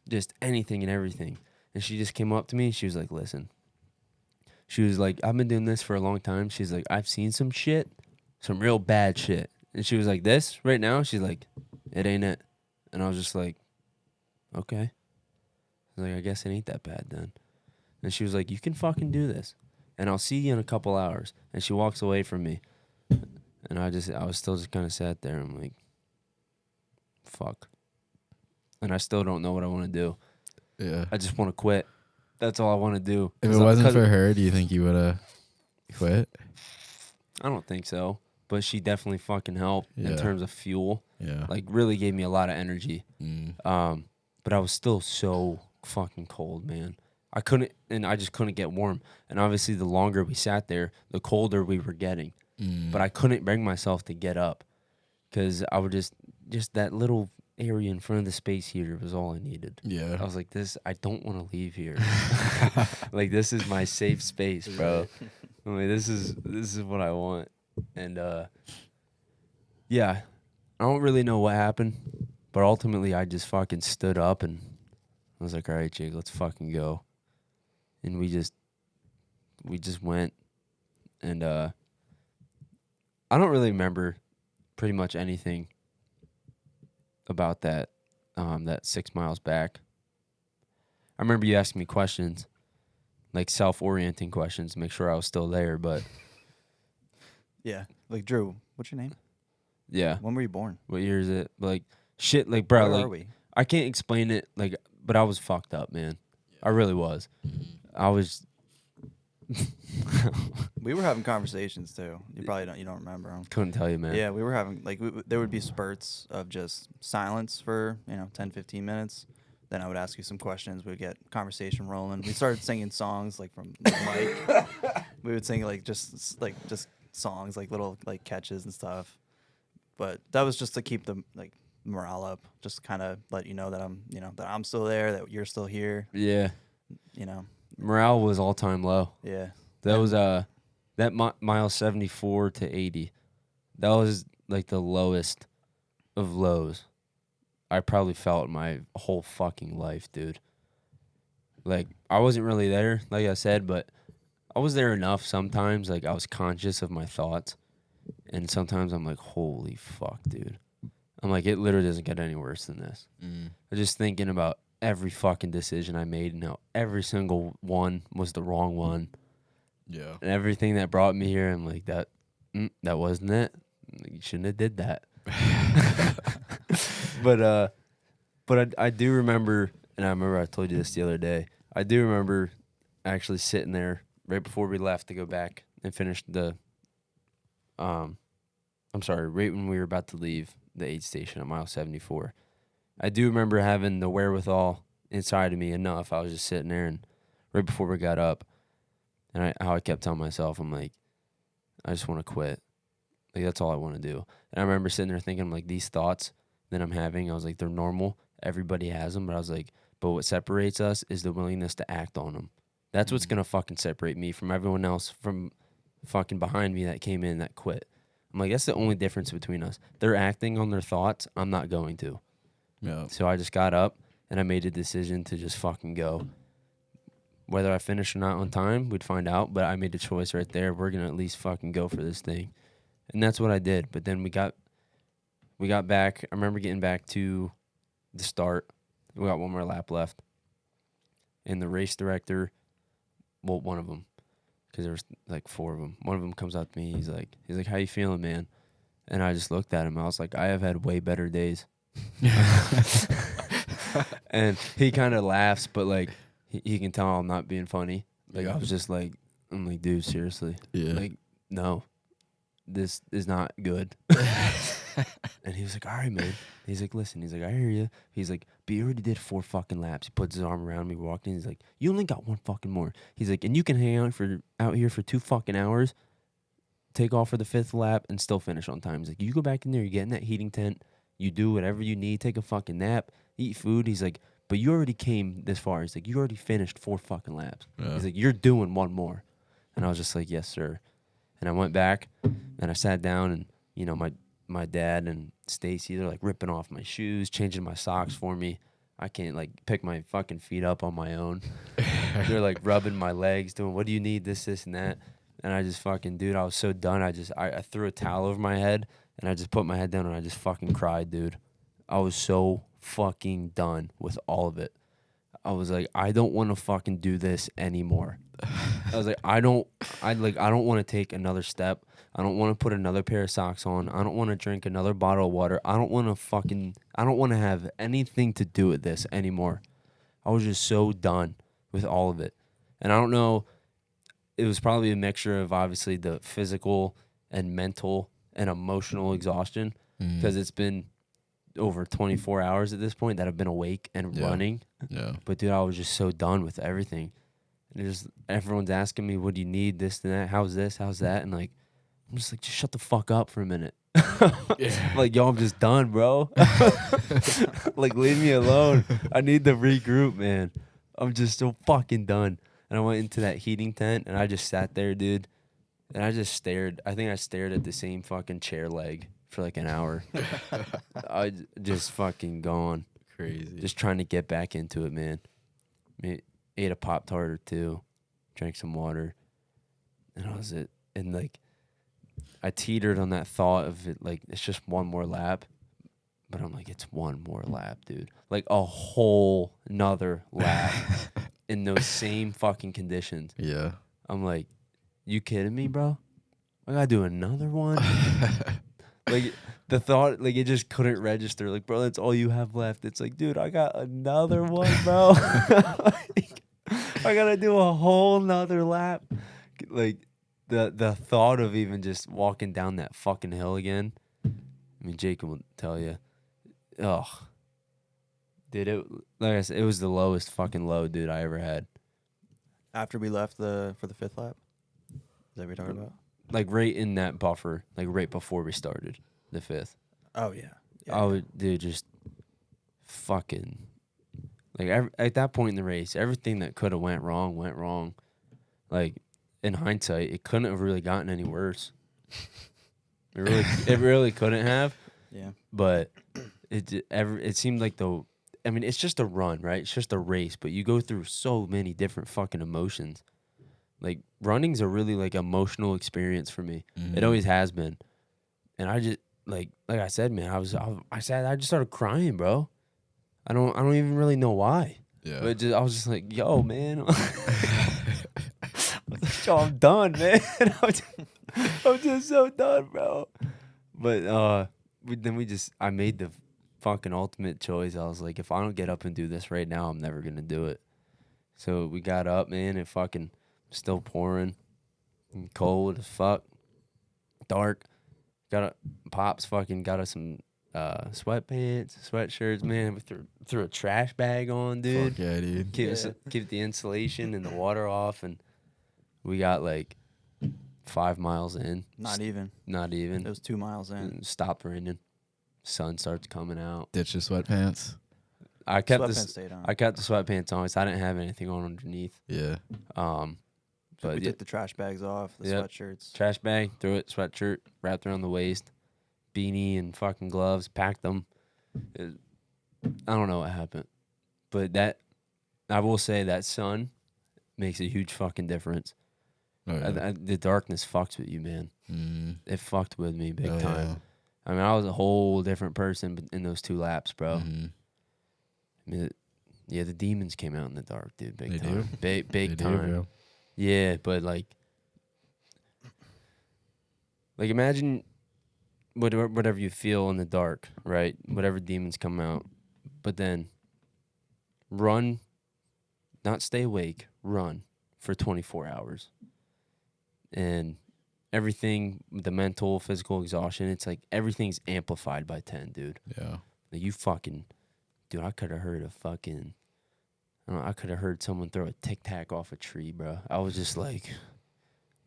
just anything and everything. And she just came up to me. She was like, "Listen." She was like, "I've been doing this for a long time." She's like, "I've seen some shit, some real bad shit." And she was like, "This right now," she's like, "It ain't it." And I was just like, "Okay." I was like, "I guess it ain't that bad then." And she was like, "You can fucking do this, and I'll see you in a couple hours." And she walks away from me. And I was still just kind of sat there. I'm like, fuck. And I still don't know what I want to do. Yeah. I just want to quit. That's all I want to do. If it wasn't for her, do you think you would have quit? I don't think so. But she definitely fucking helped in terms of fuel. Yeah. Like, really gave me a lot of energy. But I was still so fucking cold, man. I just couldn't get warm. And obviously, the longer we sat there, the colder we were getting. But I couldn't bring myself to get up, because I would just that little area in front of the space heater was all I needed. Yeah. I was like, I don't want to leave here. Like, this is my safe space, bro. I mean, this is what I want. And yeah, I don't really know what happened, but ultimately I just fucking stood up and I was like, "All right, Jake, let's fucking go." And we just went. And I don't really remember pretty much anything about that 6 miles back. I remember you asking me questions, like self-orienting questions, to make sure I was still there, but Yeah. Like, Drew, what's your name? yeah. When were you born? What year is it? Like, shit, like, bro, Where like, are we? I can't explain it, like, but I was fucked up, man. I really was. I was. We were having conversations too. You don't remember them. Couldn't tell you, man. Yeah, we were having, like, there would be spurts of just silence for 10, 15 minutes. Then I would ask you some questions. We'd get conversation rolling. We started singing songs like from the mic. We would sing just songs, like little like catches and stuff. But that was just to keep the like morale up, just kind of let you know that I'm still there, that you're still here. Yeah. You know. Morale was all time low. Yeah. That was that mile 74 to 80. That was like the lowest of lows I probably felt my whole fucking life, dude. Like, I wasn't really there, like I said, but I was there enough sometimes. Like, I was conscious of my thoughts, and sometimes I'm like, holy fuck, dude. I'm like, it literally doesn't get any worse than this. I'm just thinking about every fucking decision I made and how every single one was the wrong one. Yeah. And everything that brought me here, I'm like, that wasn't it. You shouldn't have did that. But I do remember, and I remember I told you this the other day, I do remember actually sitting there right before we left to go back and finished the I'm sorry, right when we were about to leave the aid station at mile 74. I do remember having the wherewithal inside of me enough. I was just sitting there, and right before we got up, and how I kept telling myself, I'm like, I just want to quit. Like, that's all I want to do. And I remember sitting there thinking, like, these thoughts that I'm having, I was like, they're normal. Everybody has them. But I was like, but what separates us is the willingness to act on them. That's what's going to fucking separate me from everyone else from fucking behind me that came in that quit. I'm like, that's the only difference between us. They're acting on their thoughts. I'm not going to. Yeah. So I just got up and I made a decision to just fucking go. Whether I finish or not on time, we'd find out. But I made a choice right there. We're going to at least fucking go for this thing. And that's what I did. But then we got back. I remember getting back to the start. We got one more lap left. And the race director, well, one of them, because there was like 4 of them. One of them comes up to me. He's like, how you feeling, man? And I just looked at him. I was like, I have had way better days. And he kind of laughs, but like he can tell I'm not being funny. Like I was just like, I'm like, dude, seriously. Yeah. Like, no, this is not good. And he was like, all right, man. He's like, listen. He's like, I hear you. He's like, but you already did 4 fucking laps. He puts his arm around me, walked in. He's like, you only got 1 fucking more. He's like, and you can hang out here for 2 fucking hours, take off for the 5th lap, and still finish on time. He's like, you go back in there, you get in that heating tent, you do whatever you need, take a fucking nap, eat food. He's like, but you already came this far. He's like, you already finished 4 fucking laps. Yeah. He's like, you're doing 1 more. And I was just like, yes, sir. And I went back, and I sat down, and, you know, my dad and Stacy, they're like ripping off my shoes, changing my socks for me. I can't like pick my fucking feet up on my own. They're like rubbing my legs, doing, what do you need, this, and that. And I just fucking, dude, I was so done. I threw a towel over my head, and I just put my head down, and I just fucking cried, dude. I was so fucking done with all of it. I was like, I don't want to fucking do this anymore. I was like, I don't want to take another step. I don't want to put another pair of socks on. I don't want to drink another bottle of water. I don't want to have anything to do with this anymore. I was just so done with all of it. And I don't know, it was probably a mixture of obviously the physical and mental and emotional exhaustion, because it's been over 24 hours at this point that I've been awake and running. Yeah. But dude, I was just so done with everything. And just everyone's asking me, what do you need, this and that, how's this, how's that? And like, I'm just like, just shut the fuck up for a minute. Like, yo, I'm just done, bro. Like, leave me alone. I need to regroup, man. I'm just so fucking done. And I went into that heating tent, and I just sat there, dude. And I just stared. I think I stared at the same fucking chair leg for like an hour. I just fucking gone. Crazy. Just trying to get back into it, man. Ate a Pop-Tart or 2. Drank some water. And that was it. And like, I teetered on that thought of it, like, it's just 1 more lap. But I'm like, it's 1 more lap, dude. Like, a whole nother lap in those same fucking conditions. Yeah. I'm like, you kidding me, bro? I gotta do another one? Like, the thought, like, it just couldn't register. Like, bro, that's all you have left. It's like, dude, I got another one, bro. Like, I gotta do a whole nother lap. Like, the thought of even just walking down that fucking hill again. I mean, Jacob will tell you. Ugh. Dude, like I said, it was the lowest fucking low, dude, I ever had. After we left for the 5th lap? Is that what you're talking about? Like, right in that buffer, like, right before we started the 5th. Oh, yeah. I would, dude, just fucking, like, at that point in the race, everything that could have went wrong. Like, in hindsight, it couldn't have really gotten any worse. It really couldn't have. Yeah. But it seemed like it's just a run, right? It's just a race, but you go through so many different fucking emotions. Like, running's a really, like, emotional experience for me. Mm-hmm. It always has been. And I just, like I said, man, I just started crying, bro. I don't even really know why. Yeah. But I was just like, yo, man. Yo, I'm done, man. I'm just so done, bro. But I made the fucking ultimate choice. I was like, if I don't get up and do this right now, I'm never gonna do it. So we got up, man, and fucking still pouring. Cold as fuck. Dark. Pops fucking got us some sweatpants, sweatshirts, man. We threw a trash bag on, dude. Fuck yeah, dude. Keep the insulation and the water off, and we got like 5 miles in. Not even. It was 2 miles in. And stopped raining. Sun starts coming out. Ditch the sweatpants. I kept Sweatpants stayed on. I kept the sweatpants on, so I didn't have anything on underneath. Yeah. But we took the trash bags off, the sweatshirts. Trash bag, threw it, sweatshirt, wrapped around the waist, beanie and fucking gloves, packed them. I don't know what happened, but I will say that sun makes a huge fucking difference. Oh, yeah. The darkness fucks with you, man. It fucked with me big Oh, time. yeah. I mean, I was a whole different person in those 2 laps, bro. Mhm. I mean, the demons came out in the dark, dude. Big They time. do? Big They do, time. bro. Yeah, but like imagine whatever you feel in the dark, right? Whatever demons come out, but then run, not stay awake, run for 24 hours. And everything, the mental, physical exhaustion, it's like everything's amplified by 10, dude. Yeah. Like you fucking, dude, I could have heard I could have heard someone throw a tic tac off a tree, bro. I was just like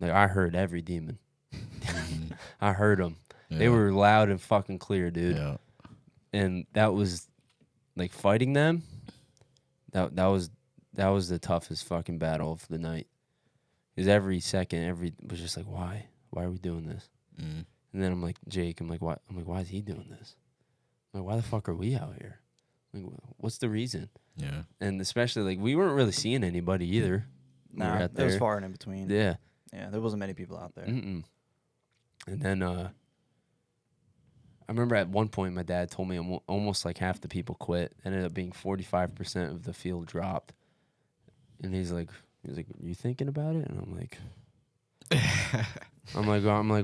I heard every demon. I heard them. Yeah. They were loud and fucking clear, dude. Yeah. And that was like fighting them. That was the toughest fucking battle of the night. Because every second, was just like, why? Why are we doing this? Mm. And then I'm like, Jake, why? Why is he doing this? I'm like, why the fuck are we out here? Like, what's the reason? Yeah. And especially like we weren't really seeing anybody either. when we were Nah, out it was there. far and in between. Yeah. Yeah, there wasn't many people out there. Mm-mm. And then I remember at one point my dad told me almost like half the people quit. Ended up being 45% of the field dropped. And he's like, are you thinking about it? And I'm like,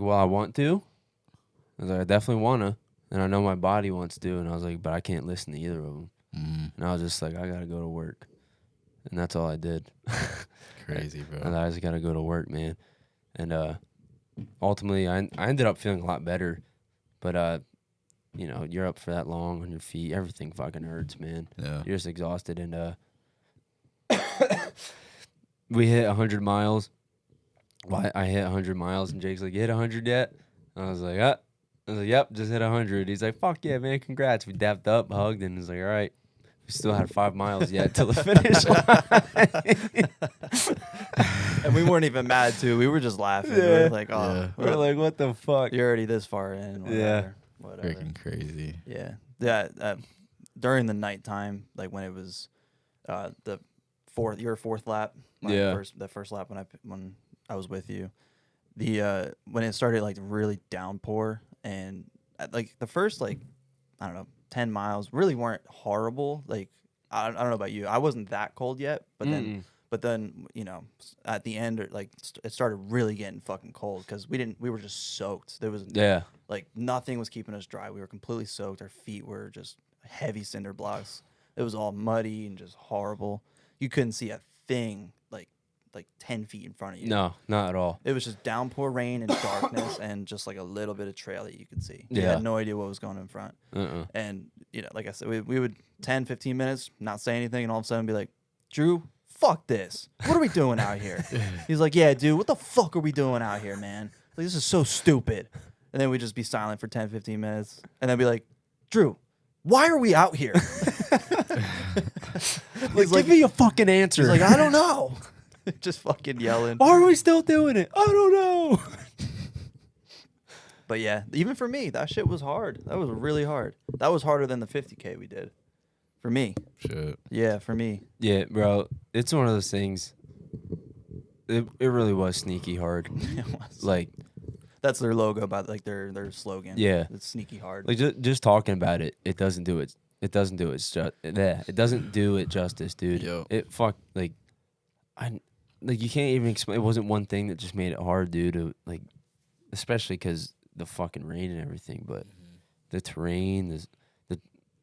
well, I want to. I was like, I definitely want to. And I know my body wants to. And I was like, but I can't listen to either of them. Mm. And I was just like, I got to go to work. And that's all I did. Crazy, bro. And I just got to go to work, man. And ultimately, I ended up feeling a lot better. But, you're up for that long on your feet. Everything fucking hurts, man. Yeah. You're just exhausted. And we hit 100 miles. Well, I hit 100 miles, and Jake's like, you hit 100 yet? I was like, yep, just hit 100. He's like, fuck yeah, man, congrats. We dapped up, hugged, and he's like, all right. We still had 5 miles yet till the finish line. And we weren't even mad, too. We were just laughing. We Yeah. were like, oh, Yeah. We're like, what the fuck? you're already this far in. Yeah. Whatever. Freaking crazy. Yeah. Yeah. During the nighttime, like when it was your fourth lap, the first lap when I was with you, when it started like really downpour, and like the first 10 miles really weren't horrible. Like I don't know about you, I wasn't that cold yet, but then at the end it started really getting fucking cold because we were just soaked. There was like nothing was keeping us dry. We were completely soaked. Our feet were just heavy cinder blocks. It was all muddy and just horrible. You couldn't see a thing like 10 feet in front of you. No, not at all. It was just downpour rain and darkness and just like a little bit of trail that you could see. You Yeah. had no idea what was going in front. And, like I said, we would 10, 15 minutes, not say anything, and all of a sudden be like, Drew, fuck this. What are we doing out here? He's like, yeah, dude, what the fuck are we doing out here, man? Like, this is so stupid. And then we'd just be silent for 10, 15 minutes. And then be like, Drew, why are we out here? Give me a fucking answer. He's like, I don't know. Just fucking yelling. Why are we still doing it? I don't know. But yeah, even for me, that shit was hard. That was really hard. That was harder than the 50K we did. For me. Shit. Yeah, for me. Yeah, bro. It's one of those things. It really was sneaky hard. It was. Like, that's their logo, their slogan. Yeah. It's sneaky hard. like just talking about it, it doesn't do it. It doesn't do it justice, dude. Yo. It you can't even explain. It wasn't one thing that just made it hard, dude. Especially because the fucking rain and everything, but the terrain,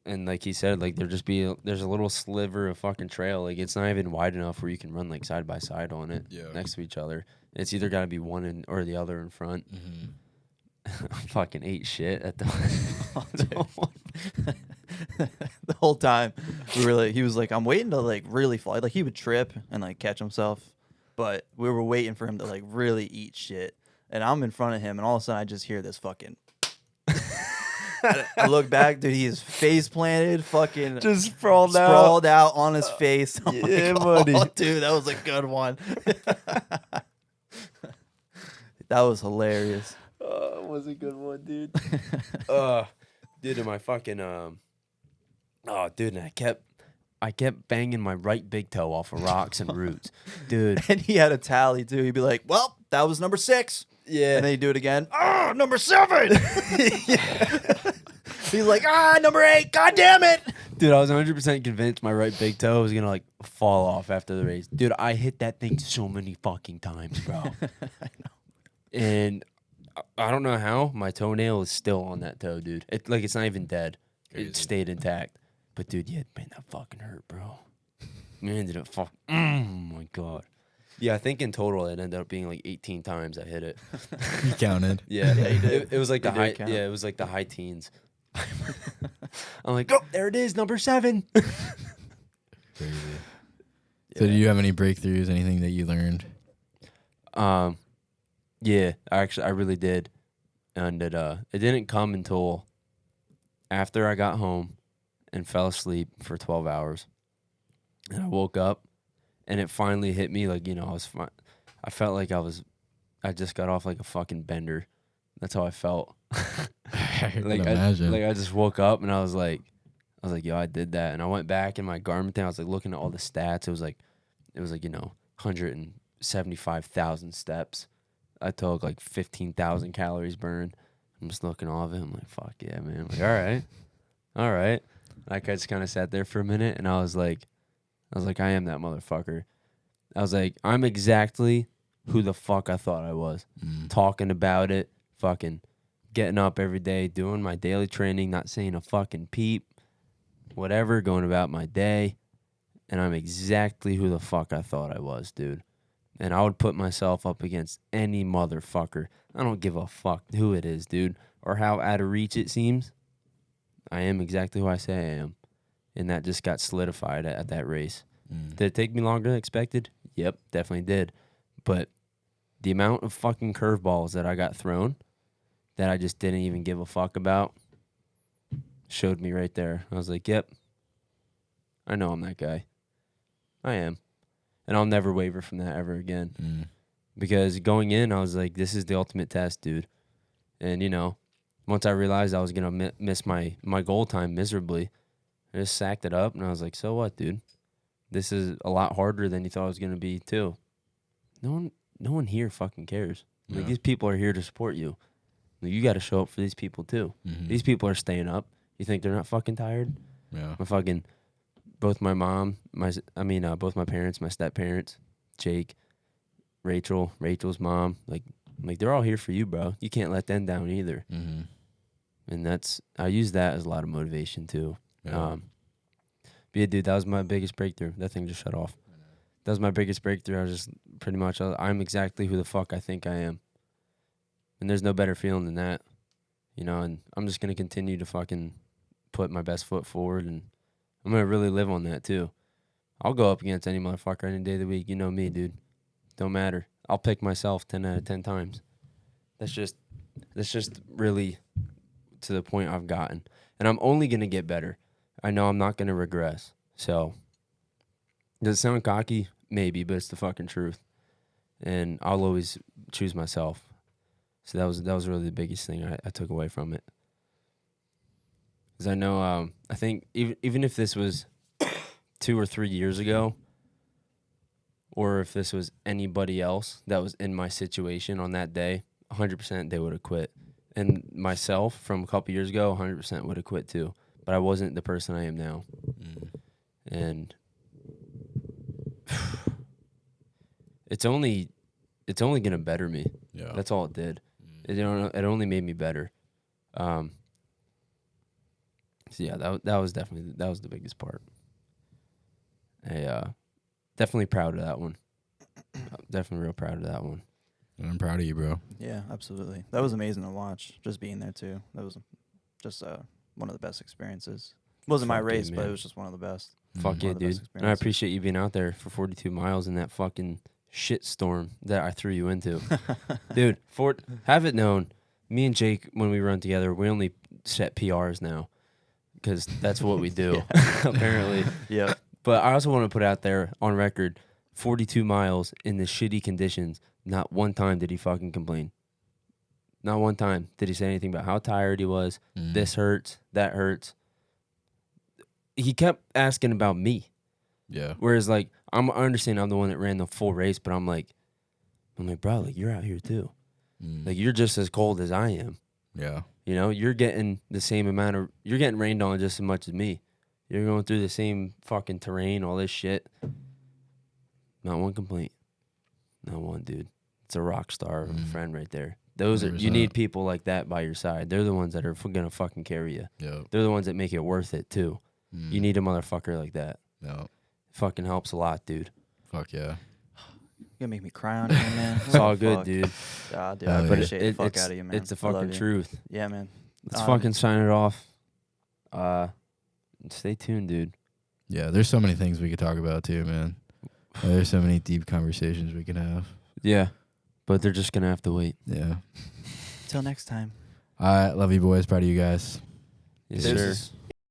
and like he said, like there's a little sliver of fucking trail. Like it's not even wide enough where you can run like side by side on it next to each other. It's either got to be one or the other in front. I fucking ate shit at the The whole time he was like, I'm waiting to like really fly. Like he would trip and like catch himself, but we were waiting for him to like really eat shit. And I'm in front of him, and all of a sudden I just hear this fucking. I look back, dude. He is face planted, fucking just sprawled out on his face. I'm yeah, like, buddy. Oh, dude, that was a good one. That was hilarious. It was a good one, dude. Dude, in my fucking dude, and I kept banging my right big toe off of rocks and roots, dude. And he had a tally too. He'd be like, "Well, that was number 6." Yeah. And then he'd do it again. Oh, number 7. He's like, number 8. God damn it. Dude, I was 100% convinced my right big toe was gonna like fall off after the race. Dude, I hit that thing so many fucking times, bro. I know. And I don't know how my toenail is still on that toe, dude. It's not even dead. Crazy. It stayed intact. But dude, yeah, man, that fucking hurt, bro. Man, did it fuck? Oh my god. Yeah, I think in total it ended up being like 18 times I hit it. You counted. Yeah, Yeah, you did. It was like You the did high. count. Yeah, it was like the high teens. I'm like, oh, there it is, number 7. Crazy. So, do you have any breakthroughs? Anything that you learned? Yeah, I really did, and it didn't come until after I got home and fell asleep for 12 hours, and I woke up, and it finally hit me like I felt like I just got off like a fucking bender. That's how I felt. I can Like imagine. I just woke up and I was like, yo, I did that, and I went back in my Garmin thing. I was like looking at all the stats. It was like 175,000 steps. I took like 15,000 calories burned. I'm just looking at all of it. I'm like, fuck yeah, man. I'm like, all right. Like I just kind of sat there for a minute, and I was like, I am that motherfucker. I was like, I'm exactly who the fuck I thought I was. Talking about it, fucking getting up every day, doing my daily training, not saying a fucking peep, whatever, going about my day. And I'm exactly who the fuck I thought I was, dude. And I would put myself up against any motherfucker. I don't give a fuck who it is, dude, or how out of reach it seems. I am exactly who I say I am. And that just got solidified at that race. Did it take me longer than expected? Yep, definitely did. But the amount of fucking curveballs that I got thrown that I just didn't even give a fuck about showed me right there. I was like, yep, I know I'm that guy. I am. And I'll never waver from that ever again. Because going in, I was like, this is the ultimate test, dude. And, once I realized I was going to miss my goal time miserably, I just sacked it up, and I was like, so what, dude? This is a lot harder than you thought it was going to be, too. No one here fucking cares. Yeah. Like, these people are here to support you. Like, you got to show up for these people, too. These people are staying up. You think they're not fucking tired? Yeah. Both my mom, both my parents, my step-parents, Jake, Rachel's mom, like they're all here for you, bro. You can't let them down either. And I use that as a lot of motivation too. Yeah. But yeah, dude, that was my biggest breakthrough. That thing just shut off. That was my biggest breakthrough. I was just pretty much, I'm exactly who the fuck I think I am. And there's no better feeling than that, and I'm just going to continue to fucking put my best foot forward, and I'm going to really live on that too. I'll go up against any motherfucker any day of the week. You know me, dude. Don't matter. I'll pick myself 10 out of 10 times. That's just really to the point I've gotten. And I'm only going to get better. I know I'm not going to regress. So, does it sound cocky? Maybe, but it's the fucking truth. And I'll always choose myself. So that was really the biggest thing I took away from it. Because I know, I think even if this was 2 or 3 years ago, or if this was anybody else that was in my situation on that day, 100% they would have quit. And myself from a couple years ago, 100% would have quit too. But I wasn't the person I am now. And it's only gonna better me. Yeah. That's all it did. It only made me better. So yeah, that was the biggest part. Definitely proud of that one. Definitely real proud of that one. I'm proud of you, bro. Yeah, absolutely. That was amazing to watch. Just being there too. That was just one of the best experiences. Wasn't my Fuck yeah, race, but man. it was just one of the best. Fuck One yeah, of the best dude. And I experiences. appreciate you being out there for 42 miles in that fucking shit storm that I threw you into. Dude, have it known, me and Jake, when we run together, we only set PRs now because that's what we do, apparently. Yeah. But I also want to put out there on record, 42 miles in the shitty conditions, not one time did he fucking complain. Not one time did he say anything about how tired he was. This hurts, that hurts. He kept asking about me. Yeah. Whereas, like, I understand I'm the one that ran the full race, but I'm like, bro, like, you're out here too. Like, you're just as cold as I am. Yeah. You know, you're getting the same amount of, you're getting rained on just as much as me. You're going through the same fucking terrain, all this shit. Not one complaint. Not one, dude. It's a rock star of a friend right there. Those are, you 100%. need people like that by your side. They're the ones that are gonna fucking carry you. Yep. They're the ones that make it worth it too. You need a motherfucker like that. No. Fucking helps a lot, dude. Fuck yeah. You're gonna make me cry on here, man. It's all good, dude. God, dude, Hell I yeah. appreciate the fuck it's, out of you, man. it's the I love fucking you. truth. Yeah, man. Let's fucking sign it off. Stay tuned, dude. Yeah, there's so many things we could talk about too, man. There's so many deep conversations we can have. Yeah, but they're just gonna have to wait. Yeah. Till next time. All right, love you boys. Proud of you guys. Yes, Deuces. sir.